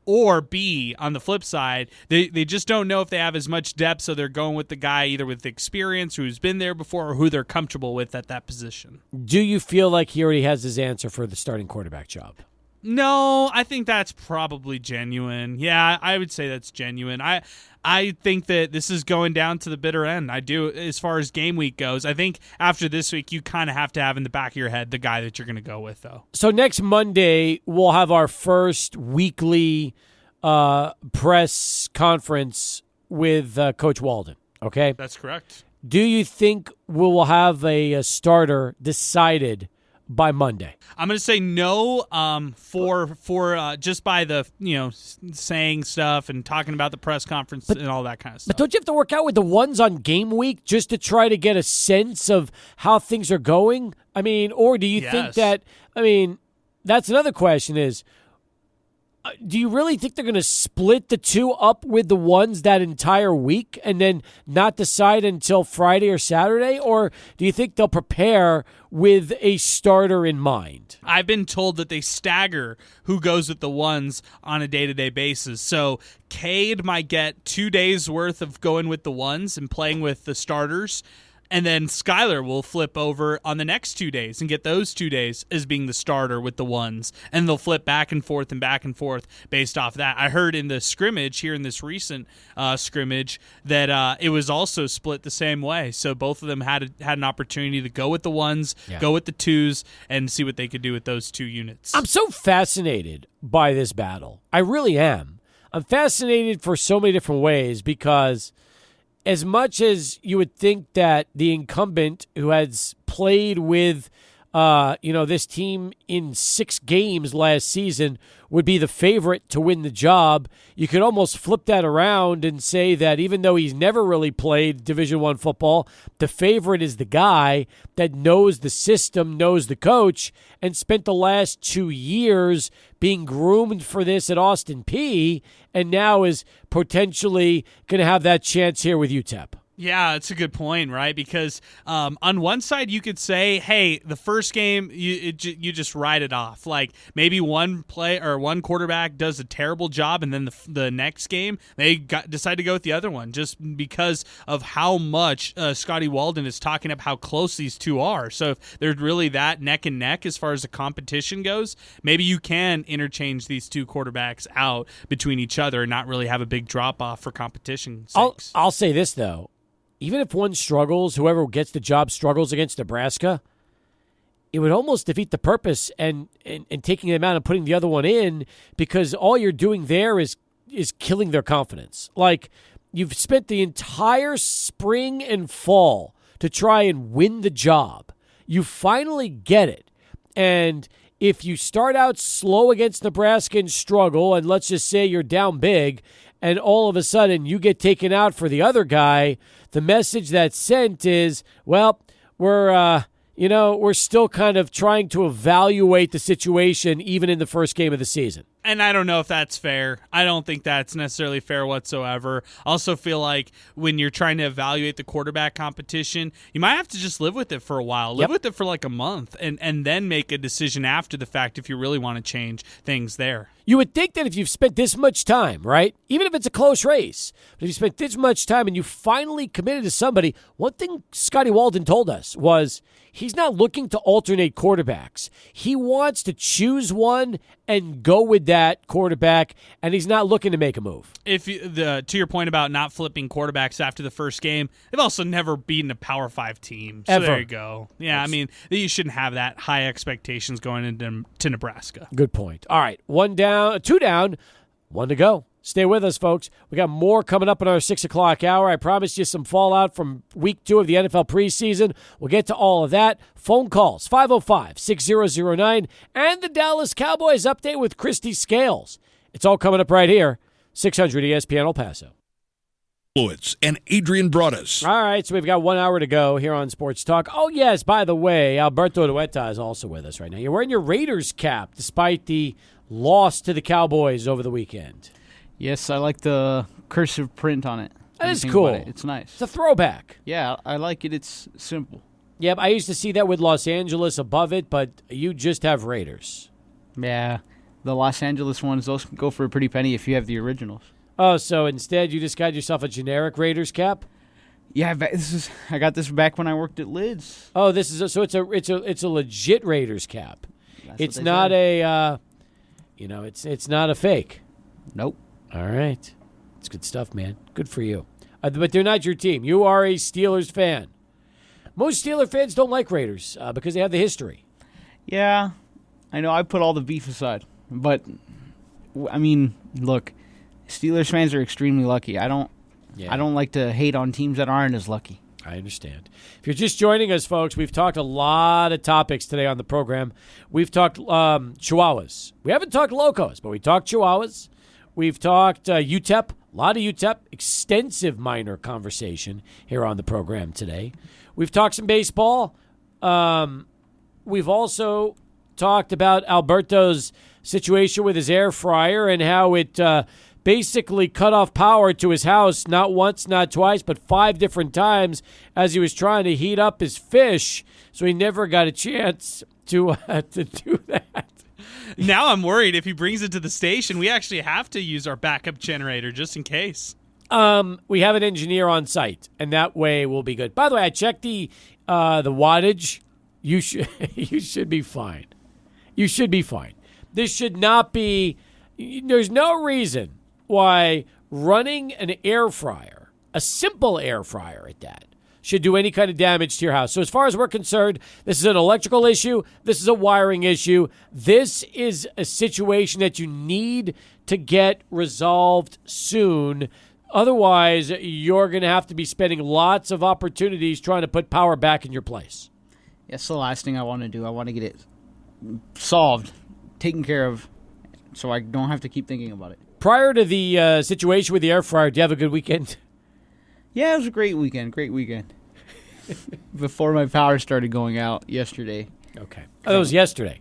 or B, on the flip side, they just don't know if they have as much depth, so they're going with the guy either with experience who's been there before or who they're comfortable with at that position. Do you feel like he already has his answer for the starting quarterback job? No, I think that's probably genuine. Yeah, I would say that's genuine. I think that this is going down to the bitter end. I do, as far as game week goes. I think after this week, you kind of have to have in the back of your head the guy that you're going to go with, though. So next Monday, we'll have our first weekly press conference with Coach Walden, okay? That's correct. Do you think we will have a starter decided by Monday? I'm going to say no for just by the, saying stuff and talking about the press conference and all that kind of stuff. But don't you have to work out with the ones on game week just to try to get a sense of how things are going? I mean, or do you think that, that's another question is, do you really think they're going to split the two up with the ones that entire week and then not decide until Friday or Saturday? Or do you think they'll prepare with a starter in mind? I've been told that they stagger who goes with the ones on a day-to-day basis. So Cade might get 2 days worth of going with the ones and playing with the starters. And then Skyler will flip over on the next 2 days and get those 2 days as being the starter with the ones. And they'll flip back and forth based off that. I heard in the scrimmage here in this recent scrimmage that it was also split the same way. So both of them had an opportunity to go with the ones, go with the twos, and see what they could do with those two units. I'm so fascinated by this battle. I really am. I'm fascinated for so many different ways because as much as you would think that the incumbent who has played with, this team in 6 games last season would be the favorite to win the job, you could almost flip that around and say that even though he's never really played Division I football, the favorite is the guy that knows the system, knows the coach, and spent the last 2 years being groomed for this at Austin Peay, and now is potentially going to have that chance here with UTEP. Yeah, it's a good point, right? Because on one side, you could say, hey, the first game, you just write it off. Like maybe one quarterback does a terrible job, and then the next game, they decide to go with the other one just because of how much Scotty Walden is talking about how close these two are. So if there's really that neck and neck as far as the competition goes, maybe you can interchange these two quarterbacks out between each other and not really have a big drop-off for competition sakes. I'll say this, though. Even if one struggles, whoever gets the job struggles against Nebraska, it would almost defeat the purpose and taking them out and putting the other one in, because all you're doing there is killing their confidence. Like, you've spent the entire spring and fall to try and win the job. You finally get it. And if you start out slow against Nebraska and struggle, and let's just say you're down big, and all of a sudden you get taken out for the other guy, the message that's sent is, well, we're still kind of trying to evaluate the situation even in the first game of the season. And I don't know if that's fair. I don't think that's necessarily fair whatsoever. I also feel like when you're trying to evaluate the quarterback competition, you might have to just live with it for a while. Live with it for like a month and then make a decision after the fact if you really want to change things there. You would think that if you've spent this much time, right, even if it's a close race, but if you spent this much time and you finally committed to somebody, one thing Scotty Walden told us was he's not looking to alternate quarterbacks. He wants to choose one and go with that quarterback, and he's not looking to make a move. To your point about not flipping quarterbacks after the first game, they've also never beaten a Power 5 team. So Ever. There you go. Yeah, I mean, you shouldn't have that high expectations going into Nebraska. Good point. All right, 2 down, 1 to go. Stay with us, folks. We got more coming up in our 6 o'clock hour. I promised you some fallout from week 2 of the NFL preseason. We'll get to all of that. Phone calls, 505-6009, and the Dallas Cowboys update with Christy Scales. It's all coming up right here, 600 ESPN El Paso. And Adrian Broadus. All right, so we've got 1 hour to go here on Sports Talk. Oh, yes, by the way, Alberto Dueta is also with us right now. You're wearing your Raiders cap despite the loss to the Cowboys over the weekend. Yes, I like the cursive print on it. That is cool. It's nice. It's a throwback. Yeah, I like it. It's simple. Yep, I used to see that with Los Angeles above it, but you just have Raiders. Yeah, the Los Angeles ones, those can go for a pretty penny if you have the originals. Oh, so instead you just got yourself a generic Raiders cap? Yeah, I got this back when I worked at Lids. Oh, it's a legit Raiders cap. It's not said. It's not a fake. Nope. All right. It's good stuff, man. Good for you. But they're not your team. You are a Steelers fan. Most Steeler fans don't like Raiders because they have the history. Yeah, I know. I put all the beef aside. But, I mean, look, Steelers fans are extremely lucky. I don't like to hate on teams that aren't as lucky. I understand. If you're just joining us, folks, we've talked a lot of topics today on the program. We've talked Chihuahuas. We haven't talked Locos, but we talked Chihuahuas. We've talked UTEP, a lot of UTEP, extensive minor conversation here on the program today. We've talked some baseball. We've also talked about Alberto's situation with his air fryer and how it basically cut off power to his house not once, not twice, but 5 different times as he was trying to heat up his fish. So he never got a chance to do that. Now I'm worried if he brings it to the station, we actually have to use our backup generator just in case. We have an engineer on site, and that way we'll be good. By the way, I checked the wattage. You should be fine. You should be fine. This should not be. There's no reason why running an air fryer, a simple air fryer at that, should do any kind of damage to your house. So as far as we're concerned, this is an electrical issue. This is a wiring issue. This is a situation that you need to get resolved soon. Otherwise, you're going to have to be spending lots of opportunities trying to put power back in your place. That's the last thing I want to do. I want to get it solved, taken care of, so I don't have to keep thinking about it. Prior to the situation with the air fryer, do you have a good weekend? Yeah, it was a great weekend. Before my power started going out yesterday. Okay. Oh, that was yesterday.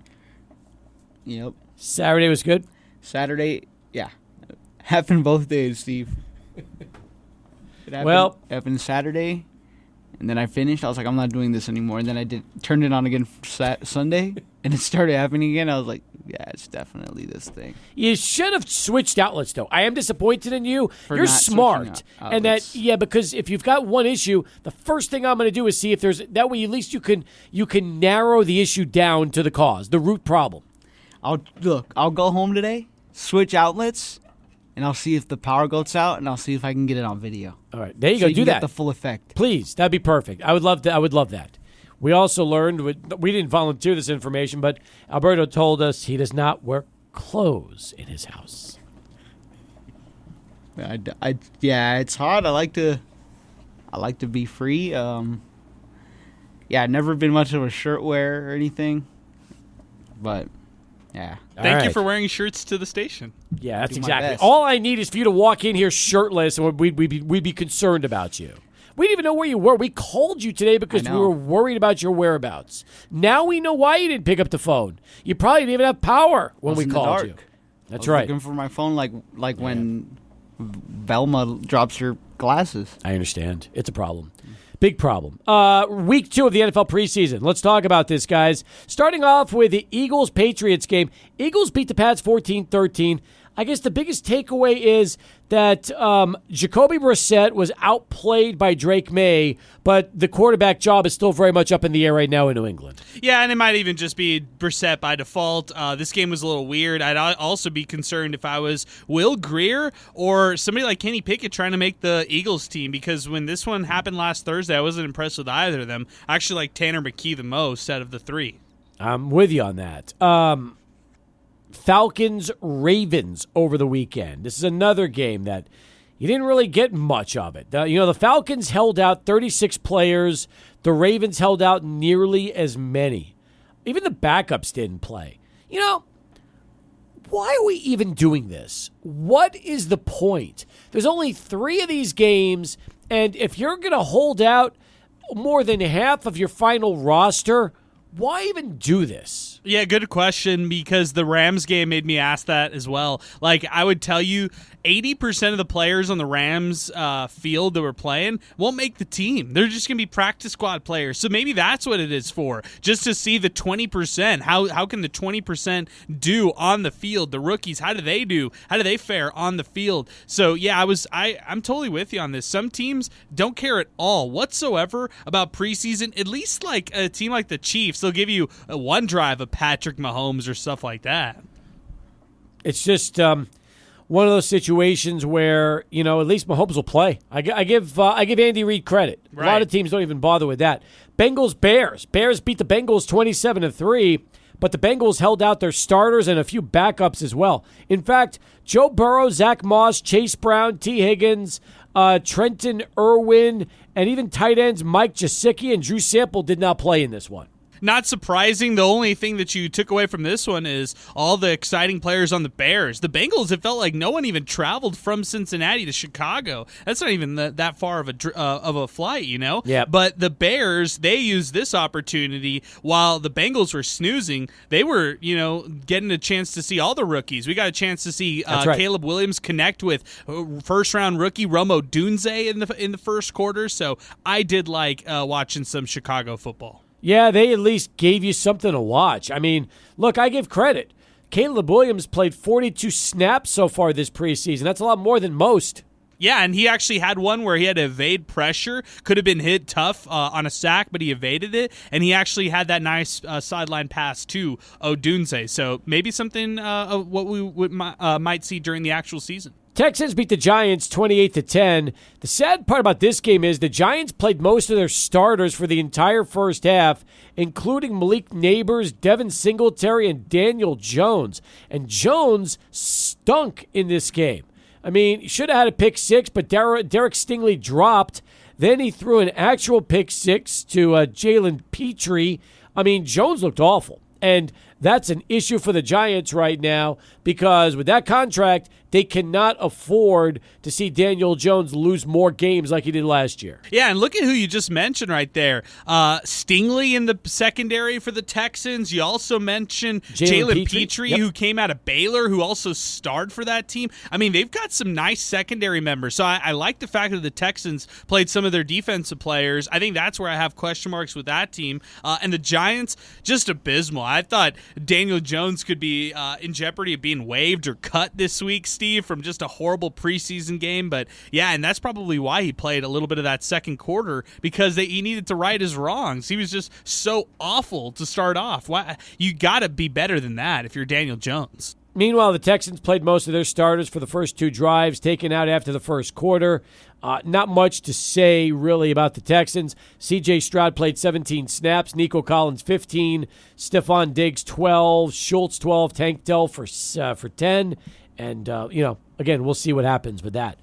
Yep. Saturday was good? Saturday, yeah. Happened both days, Steve. Happened Saturday, and then I finished. I was like, I'm not doing this anymore. And then I turned it on again Sunday, and it started happening again. I was like, yeah, it's definitely this thing. You should have switched outlets, though. I am disappointed in you. You're not smart. switching And because if you've got one issue, the first thing I'm going to do is see if there's, that way at least you can narrow the issue down to the cause, the root problem. I'll go home today, switch outlets, and I'll see if the power goes out, and I'll see if I can get it on video. All right, there you go. Do that. Get the full effect. Please, that'd be perfect. I would love that. We also learned, we didn't volunteer this information, but Alberto told us he does not wear clothes in his house. Yeah, it's hard. I like to be free. I've never been much of a shirt wearer or anything, but yeah. Thank you for wearing shirts to the station. Yeah, that's exactly. All I need is for you to walk in here shirtless, and we'd be concerned about you. We didn't even know where you were. We called you today because we were worried about your whereabouts. Now we know why you didn't pick up the phone. You probably didn't even have power when we called you. That's right. Looking for my phone like when Velma drops her glasses. I understand. It's a problem. Big problem. Week 2 of the NFL preseason. Let's talk about this, guys. Starting off with the Eagles-Patriots game. Eagles beat the Pats 14-13. I guess the biggest takeaway is that Jacoby Brissett was outplayed by Drake May, but the quarterback job is still very much up in the air right now in New England. Yeah, and it might even just be Brissett by default. This game was a little weird. I'd also be concerned if I was Will Grier or somebody like Kenny Pickett trying to make the Eagles team, because when this one happened last Thursday, I wasn't impressed with either of them. I actually like Tanner McKee the most out of the 3. I'm with you on that. Falcons-Ravens over the weekend. This is another game that you didn't really get much of it. The Falcons held out 36 players. The Ravens held out nearly as many. Even the backups didn't play. Why are we even doing this? What is the point? There's only 3 of these games, and if you're going to hold out more than half of your final roster, why even do this? Yeah, good question, because the Rams game made me ask that as well. Like, I would tell you, 80% of the players on the Rams field that were playing won't make the team. They're just going to be practice squad players. So maybe that's what it is for, just to see the 20%. How can the 20% do on the field? The rookies, how do they do? How do they fare on the field? So, yeah, I'm totally with you on this. Some teams don't care at all whatsoever about preseason, at least like a team like the Chiefs. They'll give you one drive of Patrick Mahomes or stuff like that. It's just one of those situations where, at least Mahomes will play. I give Andy Reid credit. Right. A lot of teams don't even bother with that. Bengals-Bears. Bears beat the Bengals 27-3, but the Bengals held out their starters and a few backups as well. In fact, Joe Burrow, Zach Moss, Chase Brown, T. Higgins, Trenton Irwin, and even tight ends Mike Gesicki and Drew Sample did not play in this one. Not surprising. The only thing that you took away from this one is all the exciting players on the Bears. The Bengals, it felt like no one even traveled from Cincinnati to Chicago. That's not even that far of a flight, you know? Yeah. But the Bears, they used this opportunity while the Bengals were snoozing. They were, getting a chance to see all the rookies. We got a chance to see right. Caleb Williams connect with first-round rookie Rome Odunze in the first quarter. So I did like watching some Chicago football. Yeah, they at least gave you something to watch. I mean, look, I give credit. Caleb Williams played 42 snaps so far this preseason. That's a lot more than most. Yeah, and he actually had one where he had to evade pressure. Could have been hit tough on a sack, but he evaded it. And he actually had that nice sideline pass to Odunze. So maybe something of what we might see during the actual season. Texans beat the Giants 28-10. The sad part about this game is the Giants played most of their starters for the entire first half, including Malik Neighbors, Devin Singletary, and Daniel Jones. And Jones stunk in this game. I mean, he should have had a pick six, but Derek Stingley dropped. Then he threw an actual pick six to Jalen Petrie. I mean, Jones looked awful. And that's an issue for the Giants right now because with that contract, they cannot afford to see Daniel Jones lose more games like he did last year. Yeah, and look at who you just mentioned right there. Stingley in the secondary for the Texans. You also mentioned Jalen Petrie, yep, who came out of Baylor, who also starred for that team. I mean, they've got some nice secondary members. So I like the fact that the Texans played some of their defensive players. I think that's where I have question marks with that team. And the Giants, just abysmal. I thought Daniel Jones could be in jeopardy of being waived or cut this week, Steve, from just a horrible preseason game. But yeah, and that's probably why he played a little bit of that second quarter, because he needed to right his wrongs. He was just so awful to start off. Why? You got to be better than that if you're Daniel Jones. Meanwhile, the Texans played most of their starters for the first two drives, taken out after the first quarter. Not much to say, really, about the Texans. C.J. Stroud played 17 snaps, Nico Collins 15, Stephon Diggs 12, Schultz 12, Tank Dell for 10. And, again, we'll see what happens with that.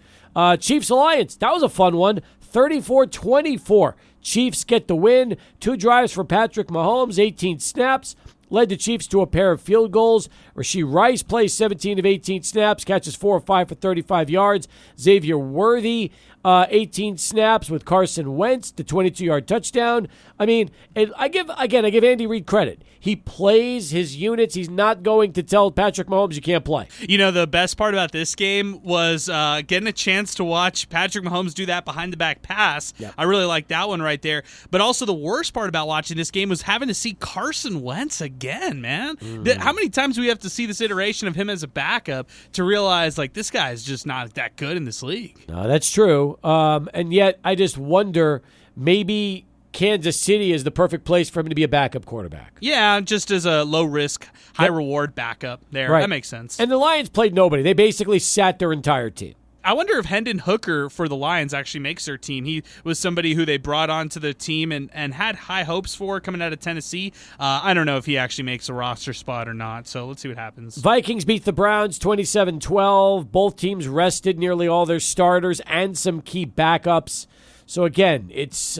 Chiefs-Alliance, that was a fun one. 34-24. Chiefs get the win. 2 drives for Patrick Mahomes, 18 snaps. Led the Chiefs to a pair of field goals. Rashee Rice plays 17 of 18 snaps, catches 4 of 5 for 35 yards. Xavier Worthy, 18 snaps with Carson Wentz, the 22-yard touchdown. I mean, I give Andy Reid credit. He plays his units. He's not going to tell Patrick Mahomes you can't play. You know, the best part about this game was getting a chance to watch Patrick Mahomes do that behind-the-back pass. Yep. I really like that one right there. But also the worst part about watching this game was having to see Carson Wentz again, man. How many times do we have to see this iteration of him as a backup to realize, like, this guy is just not that good in this league? No, that's true. And yet I just wonder, maybe Kansas City is the perfect place for him to be a backup quarterback. Yeah, just as a low-risk, high-reward backup there. Right. That makes sense. And the Lions played nobody. They basically sat their entire team. I wonder if Hendon Hooker for the Lions actually makes their team. He was somebody who they brought onto the team and had high hopes for coming out of Tennessee. I don't know if he actually makes a roster spot or not, so let's see what happens. Vikings beat the Browns 27-12. Both teams rested nearly all their starters and some key backups. So again, it's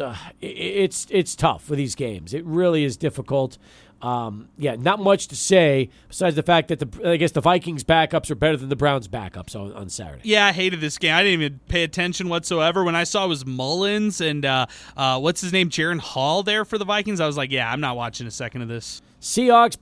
tough with these games. It really is difficult. Not much to say besides the fact that the Vikings backups are better than the Browns backups on Saturday. Yeah, I hated this game. I didn't even pay attention whatsoever. When I saw it was Mullins and what's his name, Jaron Hall there for the Vikings, I was like, yeah, I'm not watching a second of this. Seahawks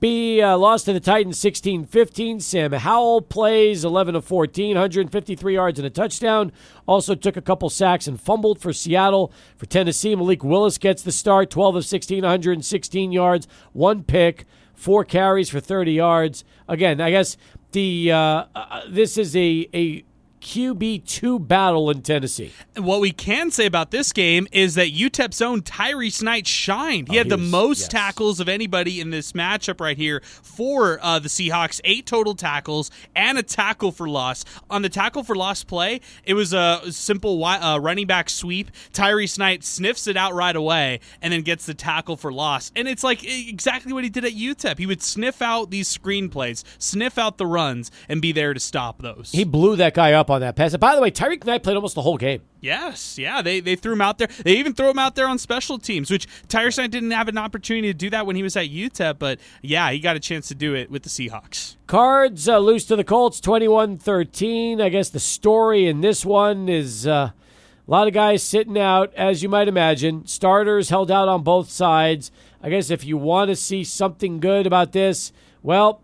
lost to the Titans 16-15. Sam Howell plays 11 of 14, 153 yards and a touchdown. Also took a couple sacks and fumbled for Seattle. For Tennessee, Malik Willis gets the start, 12 of 16, 116 yards, 1 pick, 4 carries for 30 yards. Again, I guess this is a QB2 battle in Tennessee. What we can say about this game is that UTEP's own Tyrese Knight shined. He had the most tackles of anybody in this matchup right here for the Seahawks, 8 total tackles and a tackle for loss. On the tackle for loss play, it was a simple running back sweep. Tyrese Knight sniffs it out right away and then gets the tackle for loss. And it's like exactly what he did at UTEP. He would sniff out these screen plays, sniff out the runs, and be there to stop those. He blew that guy up up on that pass. And by the way, Tyreek Knight played almost the whole game. Yes, yeah, they threw him out there. They even threw him out there on special teams, which Tyreek Knight didn't have an opportunity to do that when he was at UTEP, but yeah, he got a chance to do it with the Seahawks. Cards lose to the Colts 21-13. I guess the story in this one is a lot of guys sitting out, as you might imagine. Starters held out on both sides. I guess if you want to see something good about this, well,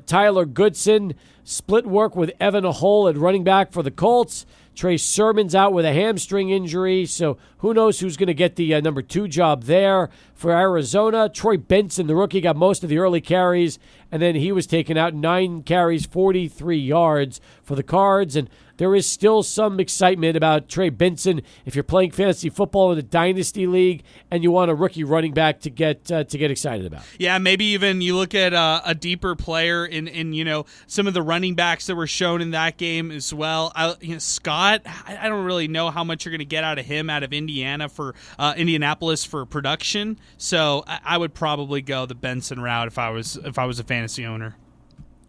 Tyler Goodson split work with Evan Hull at running back for the Colts. Trey Sermon's out with a hamstring injury, so who knows who's going to get the number 2 job there. For Arizona, Troy Benson, the rookie, got most of the early carries, and then he was taken out 9 carries, 43 yards for the Cards. And there is still some excitement about Trey Benson if you're playing fantasy football in a dynasty league and you want a rookie running back to get excited about. Yeah, maybe even you look at a deeper player in some of the running backs that were shown in that game as well. Scott, I don't really know how much you're going to get out of him out of Indianapolis for production. So I would probably go the Benson route if I was a fantasy owner.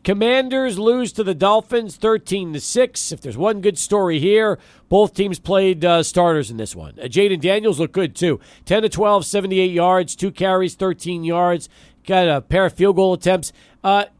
Commanders lose to the Dolphins 13-6. If there's one good story here, both teams played starters in this one. Jaden Daniels looked good too. 10-12, 78 yards, 2 carries, 13 yards. Got a pair of field goal attempts.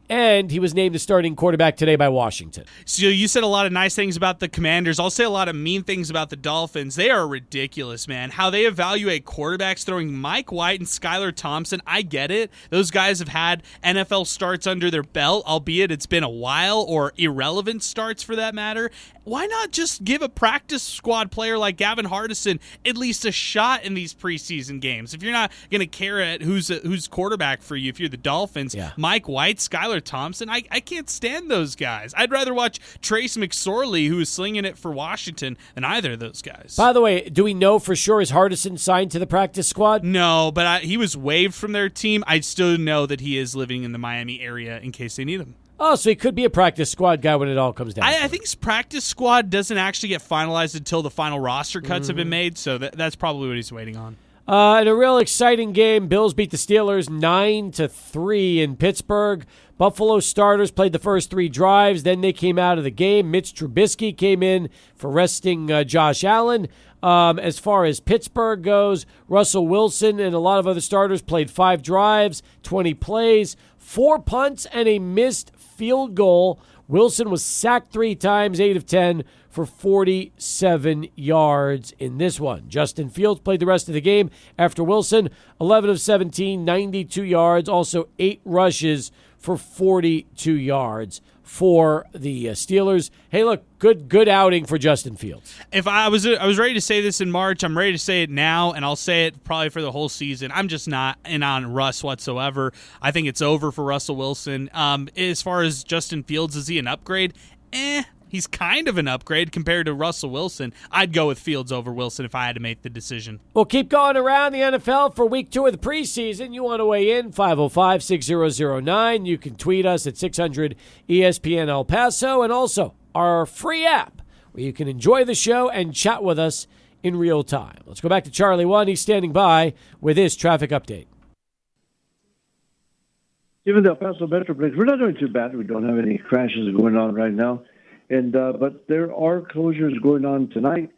And he was named the starting quarterback today by Washington. So you said a lot of nice things about the Commanders. I'll say a lot of mean things about the Dolphins. They are ridiculous, man. How they evaluate quarterbacks throwing Mike White and Skylar Thompson, I get it. Those guys have had NFL starts under their belt, albeit it's been a while, or irrelevant starts for that matter. Why not just give a practice squad player like Gavin Hardison at least a shot in these preseason games? If you're not going to care at who's quarterback for you, if you're the Dolphins, Mike White, Skylar Thompson, I can't stand those guys. I'd rather watch Trace McSorley, who is slinging it for Washington, than either of those guys. By the way, do we know for sure is Hardison signed to the practice squad? No, but he was waived from their team. I still know that he is living in the Miami area in case they need him. Oh, so he could be a practice squad guy when it all comes down. I think his practice squad doesn't actually get finalized until the final roster cuts have been made, so that's probably what he's waiting on. In a real exciting game, Bills beat the Steelers 9-3 in Pittsburgh. Buffalo starters played the first 3 drives. Then they came out of the game. Mitch Trubisky came in for resting Josh Allen. As far as Pittsburgh goes, Russell Wilson and a lot of other starters played 5 drives, 20 plays, 4 punts, and a missed field goal. Wilson was sacked 3 times, 8 of 10 for 47 yards in this one. Justin Fields played the rest of the game after Wilson, 11 of 17, 92 yards, also 8 rushes for 42 yards for the Steelers. Hey, look, good outing for Justin Fields. If I was ready to say this in March, I'm ready to say it now, and I'll say it probably for the whole season. I'm just not in on Russ whatsoever. I think it's over for Russell Wilson. As far as Justin Fields, is he an upgrade? He's kind of an upgrade compared to Russell Wilson. I'd go with Fields over Wilson if I had to make the decision. We'll keep going around the NFL for week 2 of the preseason. You want to weigh in, 505-6009. You can tweet us at 600 ESPN El Paso, and also our free app where you can enjoy the show and chat with us in real time. Let's go back to Charlie 1. He's standing by with his traffic update. Even the El Paso Metroplex, we're not doing too bad. We don't have any crashes going on right now. But there are closures going on tonight,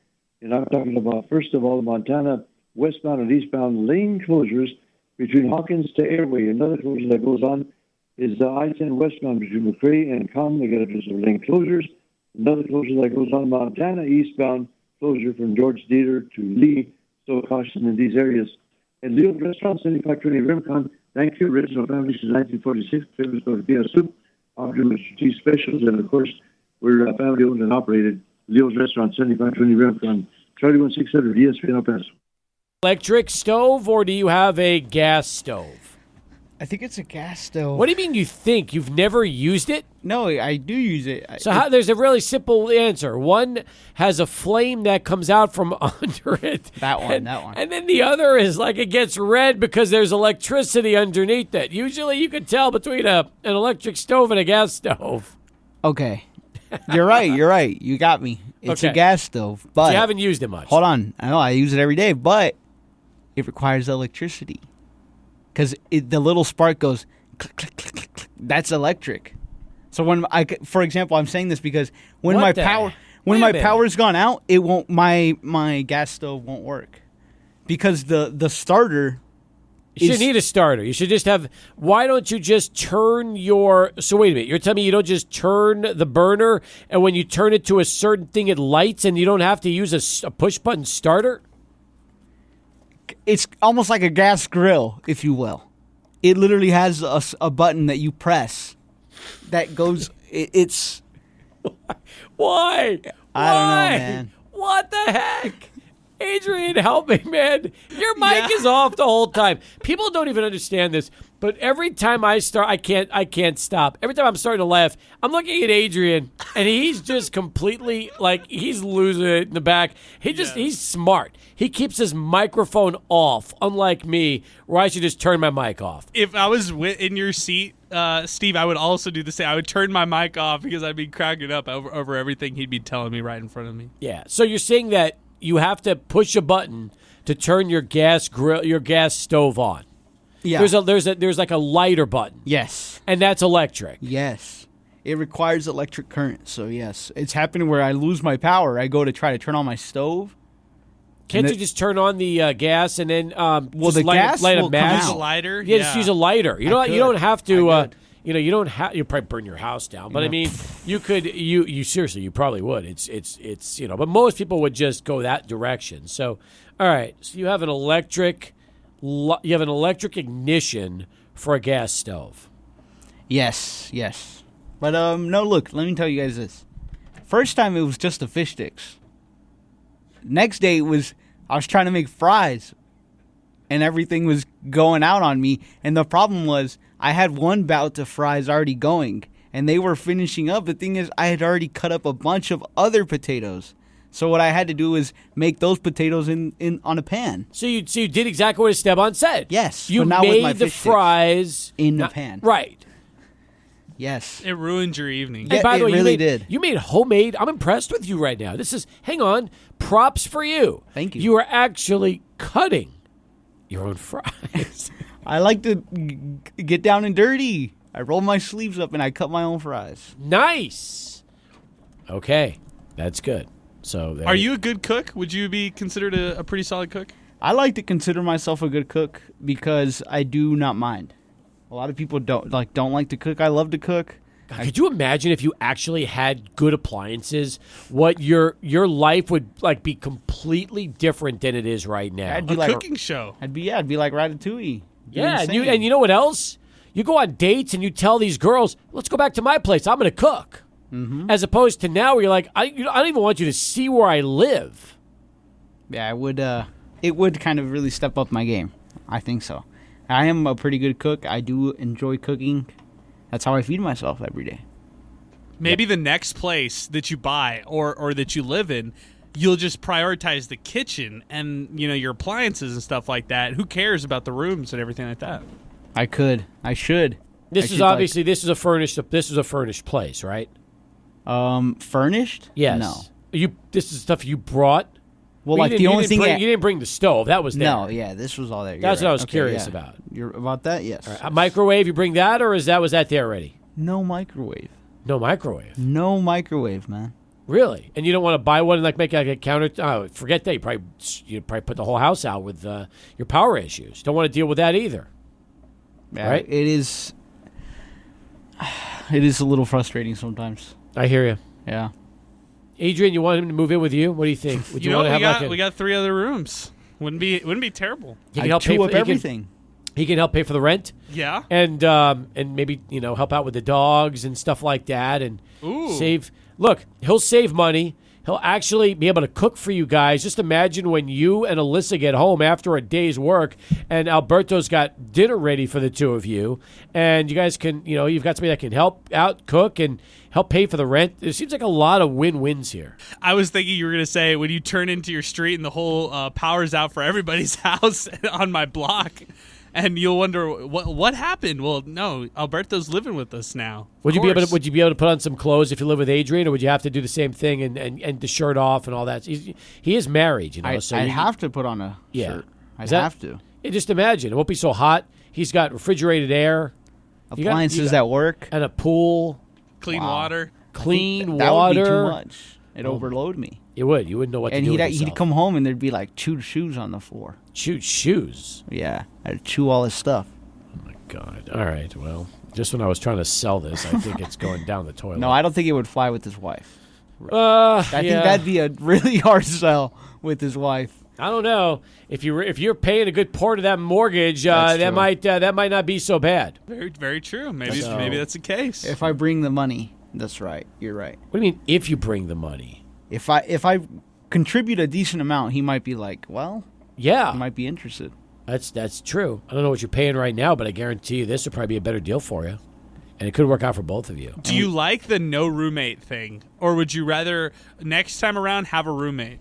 and I'm talking about, first of all, the Montana westbound and eastbound lane closures between Hawkins to Airway. Another closure that goes on is I-10 westbound between McRae and Com. They got a visit lane closures. Another closure that goes on Montana eastbound closure from George Dieter to Lee. So caution in these areas. And Leo's Restaurant, 7520 Rincon. Thank you, original family since 1946. Famous for tortilla soup, offering Mr. T specials, and of course, we're family owned and operated. Leo's Restaurant, 7520 Rincon. Charlie 1600 ESPN El Paso. Electric stove, or do you have a gas stove? I think it's a gas stove. What do you mean you think? You've never used it? No, I do use it. There's a really simple answer. One has a flame that comes out from under it. That one. And then the other is like it gets red because there's electricity underneath it. Usually you can tell between an electric stove and a gas stove. Okay. You're right. You got me. It's a gas stove. But you haven't used it much. Hold on. I know I use it every day, but it requires electricity. Because the little spark goes click, click, click, click, click. That's electric. So for example, I'm saying this because when When Wait a my minute. power's gone out, it won't. My gas stove won't work because the starter. You should need a starter. You should just have. Why don't you just turn your? So wait a minute. You're telling me you don't just turn the burner, and when you turn it to a certain thing, it lights, and you don't have to use a push button starter? It's almost like a gas grill, if you will. It literally has a button that you press that goes. It's. Why? I don't know, man. What the heck? Adrian, help me, man. Your mic is off the whole time. People don't even understand this, but every time I start, I can't stop. Every time I'm starting to laugh, I'm looking at Adrian, and he's just completely like he's losing it in the back. He's smart. He keeps his microphone off, unlike me, where I should just turn my mic off. If I was in your seat, Steve, I would also do the same. I would turn my mic off because I'd be cracking up over everything he'd be telling me right in front of me. Yeah. So you're saying that you have to push a button to turn your gas stove on. Yeah. There's like a lighter button. Yes. And that's electric. Yes. It requires electric current. So yes, it's happening where I lose my power. I go to try to turn on my stove. Can't you just turn on the gas and then the gas light will a match? Use a lighter? Yeah, just use a lighter. You don't have to. You don't have. You probably burn your house down, but I mean, you could. You seriously, you probably would. It's but most people would just go that direction. So, all right. So you have an electric ignition for a gas stove. Yes. But no, look. Let me tell you guys this. First time it was just the fish sticks. Next day I was trying to make fries, and everything was going out on me. And the problem was I had one bout of fries already going, and they were finishing up. The thing is, I had already cut up a bunch of other potatoes. So what I had to do was make those potatoes in on a pan. So you did exactly what Esteban said. Yes, you but not made with my the fish sticks fries in the pan. Right. Yes. It ruined your evening. Yeah, And by the it way, really did. You made homemade. I'm impressed with you right now. Hang on, props for you. Thank you. You are actually cutting your own fries. I like to get down and dirty. I roll my sleeves up and I cut my own fries. Nice. Okay, that's good. So, Are you a good cook? Would you be considered a pretty solid cook? I like to consider myself a good cook because I do not mind. A lot of people don't like to cook. I love to cook. God, could you imagine if you actually had good appliances? What your life would be completely different than it is right now. I'd be A cooking show. I'd be like Ratatouille. Yeah, and you know what else? You go on dates and you tell these girls, "Let's go back to my place. I'm going to cook." Mm-hmm. As opposed to now, where you're like, I don't even want you to see where I live. Yeah, I would. It would kind of really step up my game. I think so. I am a pretty good cook. I do enjoy cooking. That's how I feed myself every day. Maybe the next place that you buy or that you live in, you'll just prioritize the kitchen and your appliances and stuff like that. Who cares about the rooms and everything like that? I could. I should. This is obviously this is a furnished place, right? Furnished? Yes. No. This is stuff you brought. Well, like the only thing you didn't bring the stove. That was there. No, yeah, this was all there. That's what I was Okay, curious yeah. about. You're about that? Yes. A microwave, you bring that, or was that there already? No microwave. No microwave. No microwave, man. Really? And you don't want to buy one and make a counter? Oh, forget that. You probably put the whole house out with your power issues. Don't want to deal with that either. Yeah, right? It is. It is a little frustrating sometimes. I hear you. Yeah. Adrian, you want him to move in with you? What do you think? Would you want to have we got 3 other rooms. Wouldn't be terrible. He can help pay for everything. He can help pay for the rent. Yeah. And maybe help out with the dogs and stuff like that, and save. Look, he'll save money. He'll actually be able to cook for you guys. Just imagine when you and Alyssa get home after a day's work, and Alberto's got dinner ready for the two of you, and you guys can, you've got somebody that can help out, cook, and help pay for the rent. It seems like a lot of win-wins here. I was thinking you were going to say when you turn into your street and the whole power's out for everybody's house on my block, and you'll wonder what happened. Well, no, Alberto's living with us now. Would you be able to put on some clothes if you live with Adrian, or would you have to do the same thing and the shirt off and all that? He is married, so I'd have to put on a shirt. I'd have to. Just imagine. It won't be so hot. He's got refrigerated air. Appliances at work. And a pool. Clean water. Clean that water. Would be too much. It overload me. You would. You wouldn't know what to And do with he'd yourself. come home and there'd be like chewed shoes on the floor. Chewed shoes? Yeah, I'd chew all his stuff. Oh, my God. All right, well, just when I was trying to sell this, I think it's going down the toilet. No, I don't think it would fly with his wife. I think that'd be a really hard sell with his wife. I don't know. If you're paying a good part of that mortgage, that might not be so bad. Very, very true. Maybe that's the case. If I bring the money, that's right. You're right. What do you mean if you bring the money? If I contribute a decent amount, he might be like, well, yeah, he might be interested. That's true. I don't know what you're paying right now, but I guarantee you this would probably be a better deal for you. And it could work out for both of you. Do you like the no roommate thing? Or would you rather, next time around, have a roommate?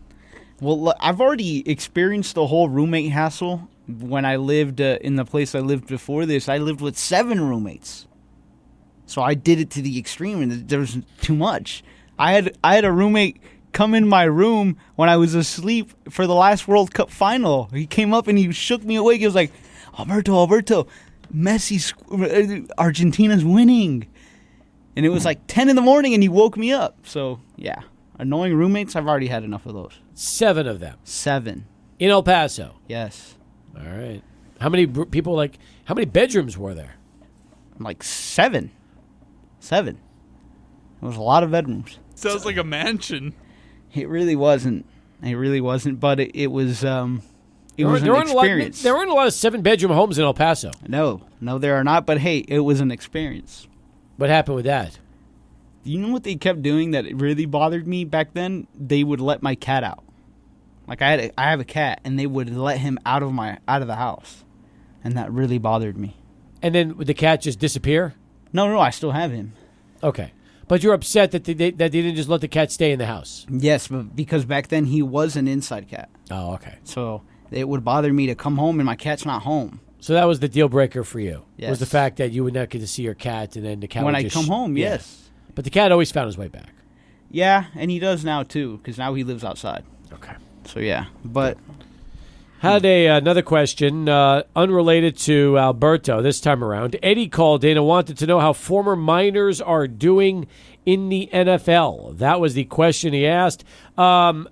Well, I've already experienced the whole roommate hassle. When I lived in the place I lived before this, I lived with 7 roommates. So I did it to the extreme, and there was too much. I had a roommate come in my room when I was asleep for the last World Cup final. He came up and he shook me awake. He was like, Alberto, Argentina's winning. And it was like 10 in the morning and he woke me up. So, yeah. Annoying roommates, I've already had enough of those. 7 of them. 7. In El Paso? Yes. All right. How many bedrooms were there? Like 7. 7. It was a lot of bedrooms. Sounds like a mansion. It really wasn't. But it was an experience. There weren't a lot of 7-bedroom homes in El Paso. No, there are not. But hey, it was an experience. What happened with that? You know what they kept doing that really bothered me back then? They would let my cat out. Like I have a cat, and they would let him out of the house, and that really bothered me. And then would the cat just disappear? No, I still have him. Okay. But you're upset that they didn't just let the cat stay in the house. Yes, but because back then he was an inside cat. Oh, okay. So it would bother me to come home and my cat's not home. So that was the deal breaker for you. Yes. Was the fact that you would not get to see your cat, and then the cat when would I just come home. Yeah. Yes. But the cat always found his way back. Yeah, and he does now too, because now he lives outside. Okay. So yeah, but. Had another question, unrelated to Alberto this time around. Eddie called in and wanted to know how former Miners are doing in the NFL. That was the question he asked. I'm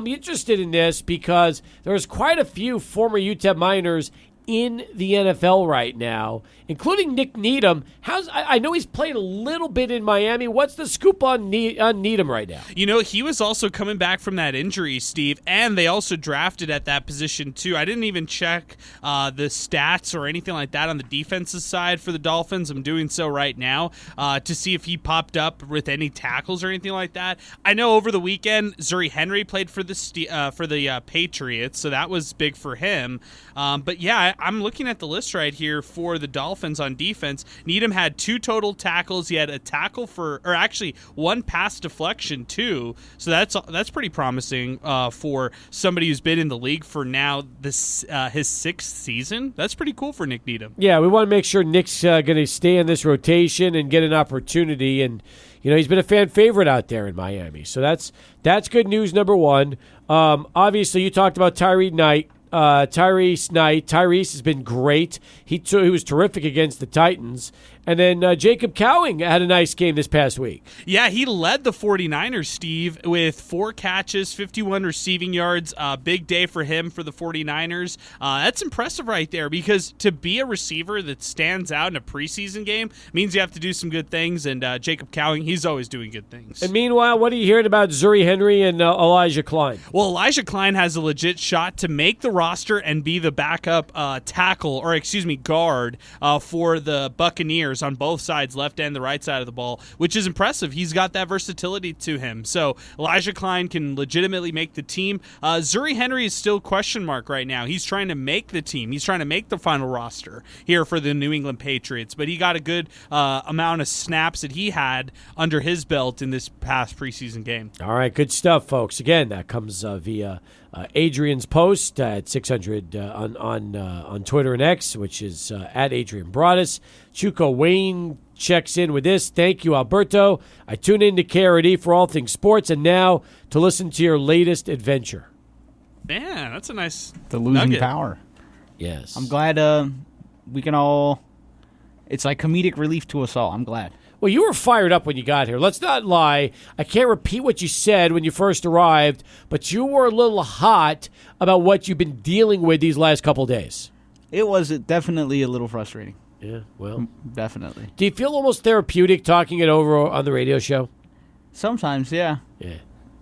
interested in this because there's quite a few former UTEP Miners in the NFL right now, including Nick Needham. I know he's played a little bit in Miami. What's the scoop on Needham right now? You know, he was also coming back from that injury, Steve, and they also drafted at that position too. I didn't even check the stats or anything like that on the defensive side for the Dolphins. I'm doing so right now to see if he popped up with any tackles or anything like that. I know over the weekend, Zuri Henry played for the Patriots, so that was big for him. But yeah, I'm looking at the list right here for the Dolphins on defense. Needham had 2 total tackles. He had a tackle actually 1 pass deflection too. So that's pretty promising for somebody who's been in the league for now his 6th season. That's pretty cool for Nick Needham. Yeah, we want to make sure Nick's going to stay in this rotation and get an opportunity. And he's been a fan favorite out there in Miami. So that's good news. Number 1. Obviously, you talked about Tyrese Knight. Tyrese has been great. He was terrific against the Titans. And then Jacob Cowing had a nice game this past week. Yeah, he led the 49ers, Steve, with 4 catches, 51 receiving yards. Big day for him for the 49ers. That's impressive right there because to be a receiver that stands out in a preseason game means you have to do some good things. And Jacob Cowing, he's always doing good things. And meanwhile, what are you hearing about Zuri Henry and Elijah Klein? Well, Elijah Klein has a legit shot to make the roster and be the backup guard for the Buccaneers on both sides, left and the right side of the ball, which is impressive. He's got that versatility to him. So Elijah Klein can legitimately make the team. Zuri Henry is still question mark right now. He's trying to make the team. He's trying to make the final roster here for the New England Patriots, but he got a good amount of snaps that he had under his belt in this past preseason game. All right, good stuff, folks. Again, that comes via Adrian's post at 600 on Twitter and X, which is at Adrian Broadus. Chuco Wayne checks in with this. Thank you, Alberto. I tune in to KRD for all things sports, and now to listen to your latest adventure. Man, that's a nice the losing nugget. Power. Yes. I'm glad we can all. It's like comedic relief to us all. I'm glad. Well, you were fired up when you got here. Let's not lie. I can't repeat what you said when you first arrived, but you were a little hot about what you've been dealing with these last couple days. It was definitely a little frustrating. Yeah, well. Definitely. Do you feel almost therapeutic talking it over on the radio show? Sometimes, yeah. Yeah.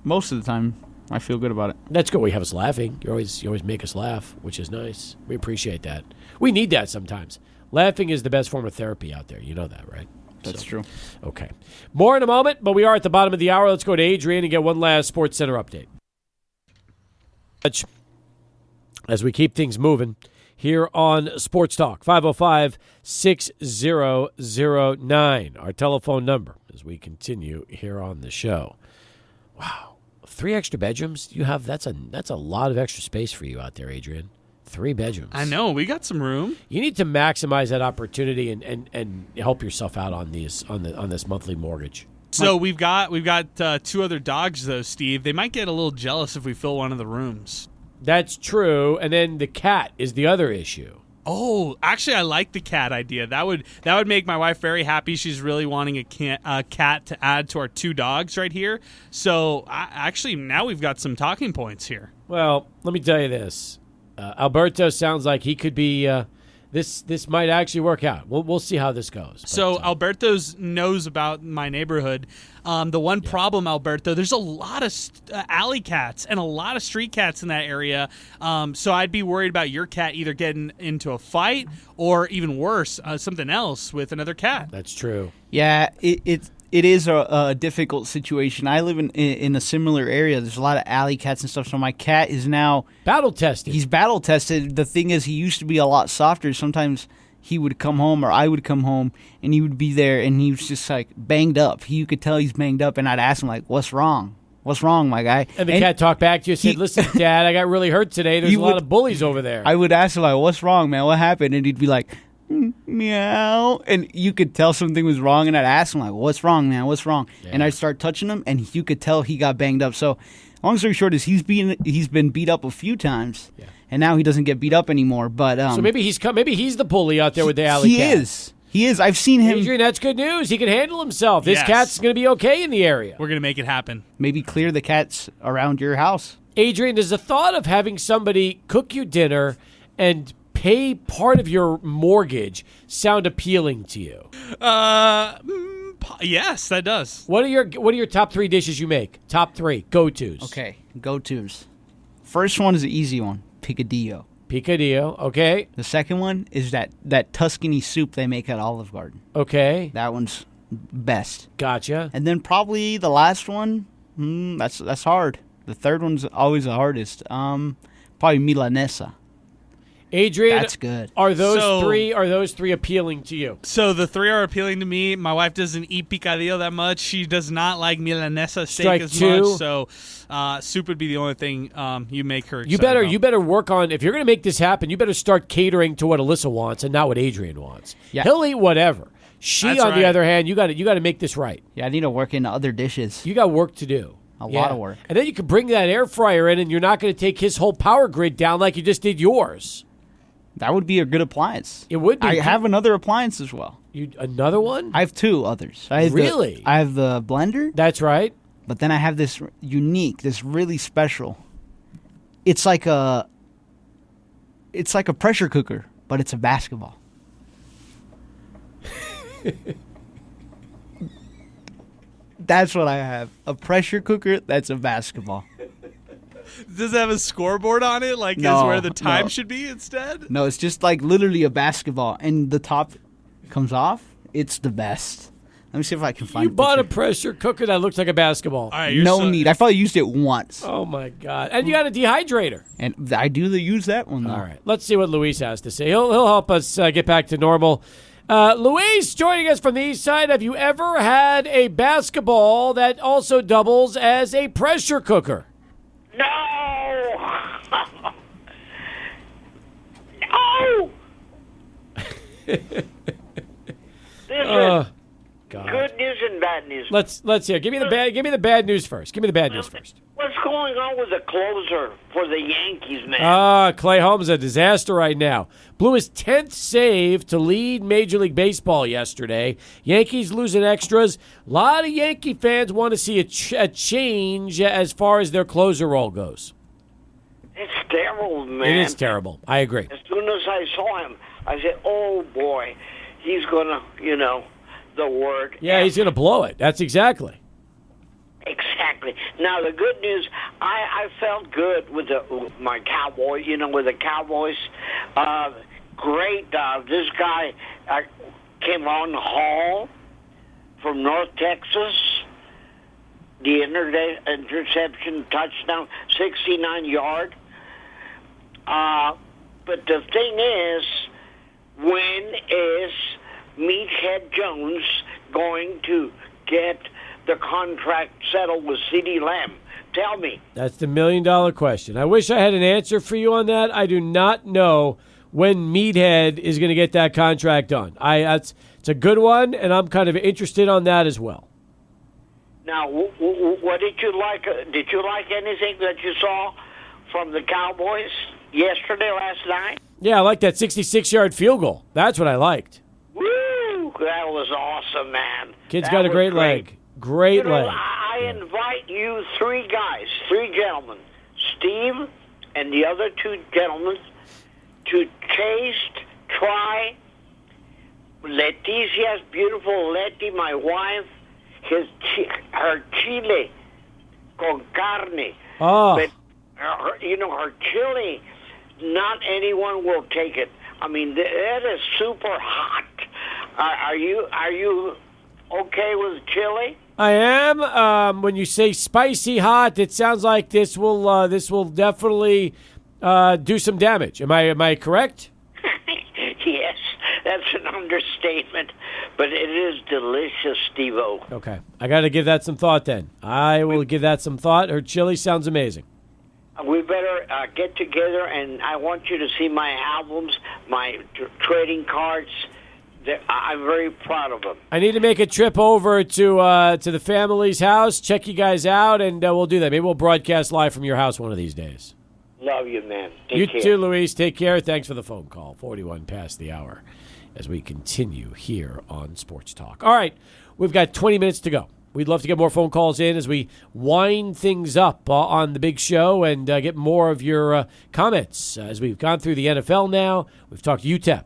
Most of the time, I feel good about it. That's good. We have us laughing. You always make us laugh, which is nice. We appreciate that. We need that sometimes. Laughing is the best form of therapy out there. You know that, right? That's true. Okay. More in a moment, but we are at the bottom of the hour. Let's go to Adrian and get one last Sports Center update. As we keep things moving here on Sports Talk, 505-6009, our telephone number as we continue here on the show. Wow. 3 extra bedrooms? You have that's a lot of extra space for you out there, Adrian. 3 bedrooms. I know. We got some room. You need to maximize that opportunity and help yourself out on these on this monthly mortgage. So we've got 2 other dogs though, Steve. They might get a little jealous if we fill one of the rooms. That's true. And then the cat is the other issue. Oh, actually, I like the cat idea. That would make my wife very happy. She's really wanting a cat to add to our 2 dogs right here. So actually, now we've got some talking points here. Well, let me tell you this. Alberto sounds like he could be. This might actually work out. We'll see how this goes. So Alberto's knows about my neighborhood. The one problem, Alberto, there's a lot of alley cats and a lot of street cats in that area. So I'd be worried about your cat either getting into a fight or even worse, something else with another cat. That's true. Yeah, it is a difficult situation. I live in a similar area. There's a lot of alley cats and stuff, so my cat is now battle tested. He's battle tested. The thing is, he used to be a lot softer. Sometimes he would come home or I would come home and he would be there and he was just like banged up. You could tell he's banged up, and I'd ask him like, "What's wrong? What's wrong, my guy?" And the cat talked back to you and said, "Listen, Dad, I got really hurt today. There's a lot of bullies over there." I would ask him like, "What's wrong, man? What happened?" And he'd be like, meow, and you could tell something was wrong, and I'd ask him like, "What's wrong, man? What's wrong?" Yeah. And I'd start touching him, and you could tell he got banged up. So long story short is he's been beat up a few times, and now he doesn't get beat up anymore. But so maybe he's the bully out there with the alley cat. He is. I've seen him. Adrian, that's good news. He can handle himself. This cat's going to be okay in the area. We're going to make it happen. Maybe clear the cats around your house. Adrian, does the thought of having somebody cook you dinner and pay part of your mortgage sound appealing to you? Yes, that does. What are your top 3 dishes you make? Top 3 go-tos. Okay, go-tos. First one is the easy one, picadillo. Picadillo, okay. The second one is that Tuscany soup they make at Olive Garden. Okay. That one's best. Gotcha. And then probably the last one, that's hard. The third one's always the hardest. Probably milanesa. Adrian, that's good. Are those three appealing to you? So the 3 are appealing to me. My wife doesn't eat picadillo that much. She does not like milanesa steak as much. So soup would be the only thing you make her excited about. You better work on, if you're going to make this happen, you better start catering to what Alyssa wants and not what Adrian wants. Yeah. He'll eat whatever. She, on the other hand, you got to make this right. Yeah, I need to work into other dishes. You got work to do. A lot of work. And then you can bring that air fryer in, and you're not going to take his whole power grid down like you just did yours. That would be a good appliance. It would be. I have another appliance as well. Another one? I have 2 others. I have the blender. That's right. But then I have this unique, this really special. It's like a pressure cooker, but it's a basketball. That's what I have. A pressure cooker that's a basketball. Does it have a scoreboard on it? Like, is where the time should be instead? No, it's just like literally a basketball, and the top comes off. It's the best. Let me see if I can find. You bought a pressure cooker that looks like a basketball. All right, no need. I probably used it once. Oh my god! And you got a dehydrator. And I do use that one though. All right, let's see what Luis has to say. He'll help us get back to normal. Luis joining us from the east side. Have you ever had a basketball that also doubles as a pressure cooker? No! No! Listen, God. good news and bad news. Let's hear. Give me the bad news first. Give me the bad news first. What's going on with the closer for the Yankees, man? Clay Holmes is a disaster right now. Blew his 10th save to lead Major League Baseball yesterday. Yankees losing extras. A lot of Yankee fans want to see a change as far as their closer role goes. It's terrible, man. It is terrible. I agree. As soon as I saw him, I said, oh, boy, he's going to, the word. Yeah, he's going to blow it. That's exactly. Exactly. Now, the good news, I felt good with my Cowboys, with the Cowboys. Great. This guy came on the Hall from North Texas. The interception, touchdown, 69-yard. But the thing is, when is Meathead Jones going to get the contract settled with CeeDee Lamb? Tell me. That's the million-dollar question. I wish I had an answer for you on that. I do not know when Meathead is going to get that contract done. It's a good one, and I'm kind of interested on that as well. Now, what did you like? Did you like anything that you saw from the Cowboys yesterday, last night? Yeah, I like that 66-yard field goal. That's what I liked. Woo! That was awesome, man. Kid's got a great leg. Great leg. I invite you three gentlemen, Steve and the other two gentlemen, to try Leticia's beautiful Letty, my wife, her chile con carne. Oh. But her chili, not anyone will take it. I mean, that is super hot. Are you okay with chili? I am. When you say spicy hot, it sounds like this will definitely do some damage. Am I correct? Yes, that's an understatement, but it is delicious, Steve-O. Okay, I got to give that some thought then. I will give that some thought. Her chili sounds amazing. We better get together, and I want you to see my albums, my trading cards. I'm very proud of them. I need to make a trip over to the family's house, check you guys out, and we'll do that. Maybe we'll broadcast live from your house one of these days. Love you, man. You too, Luis. Take care. Thanks for the phone call. 41 past the hour as we continue here on Sports Talk. All right, we've got 20 minutes to go. We'd love to get more phone calls in as we wind things up on the big show and get more of your comments. As we've gone through the NFL now, we've talked UTEP.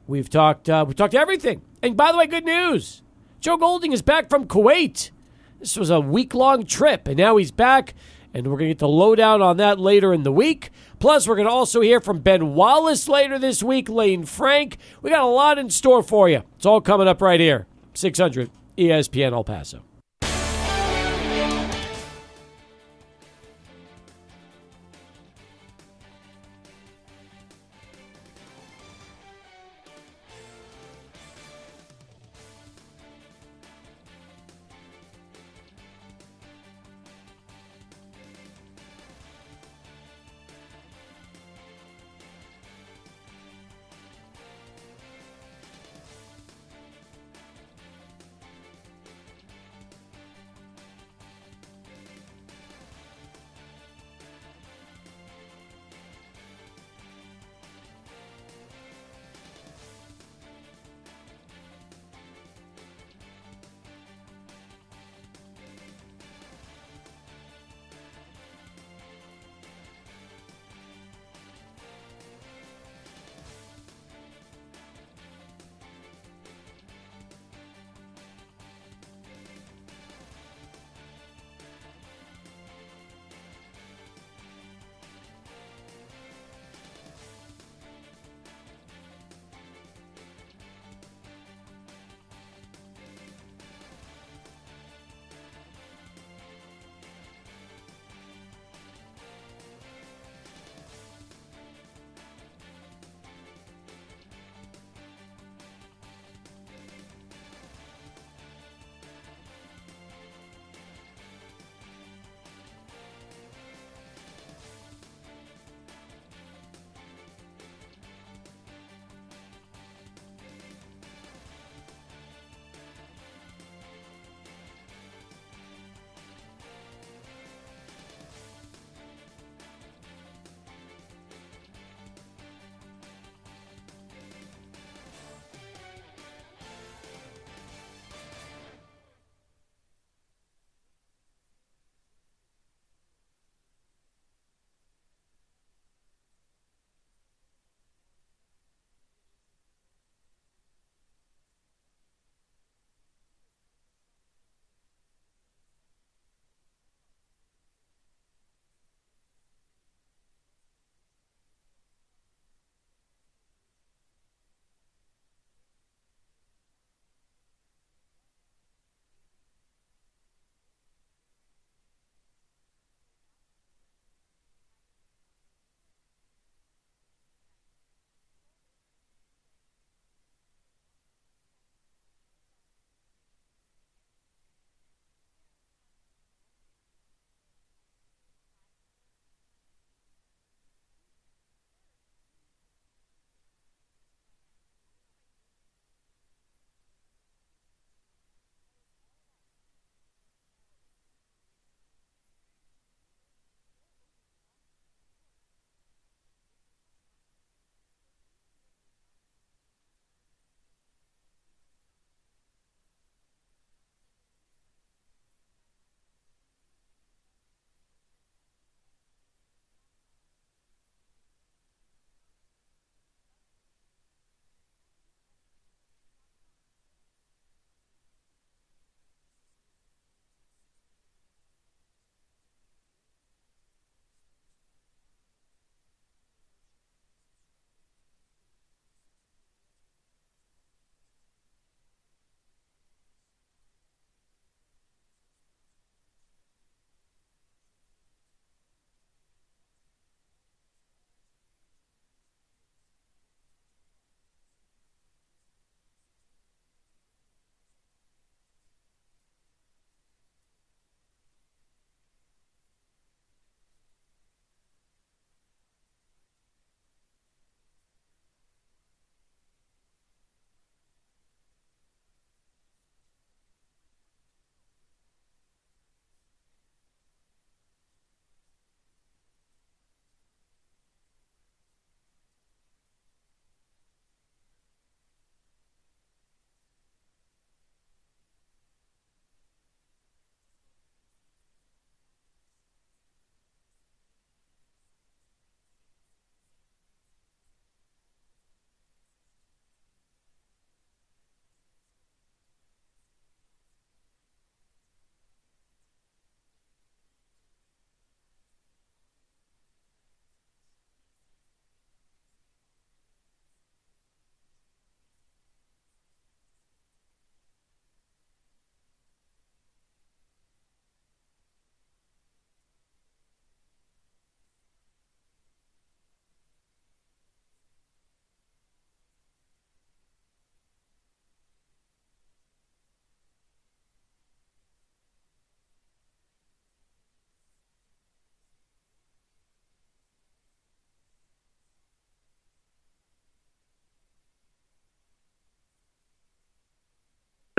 We've talked everything. And by the way, good news. Joe Golding is back from Kuwait. This was a week-long trip, and now he's back, and we're going to get the lowdown on that later in the week. Plus, we're going to also hear from Ben Wallace later this week, Lane Frank. We got a lot in store for you. It's all coming up right here. 600 ESPN El Paso.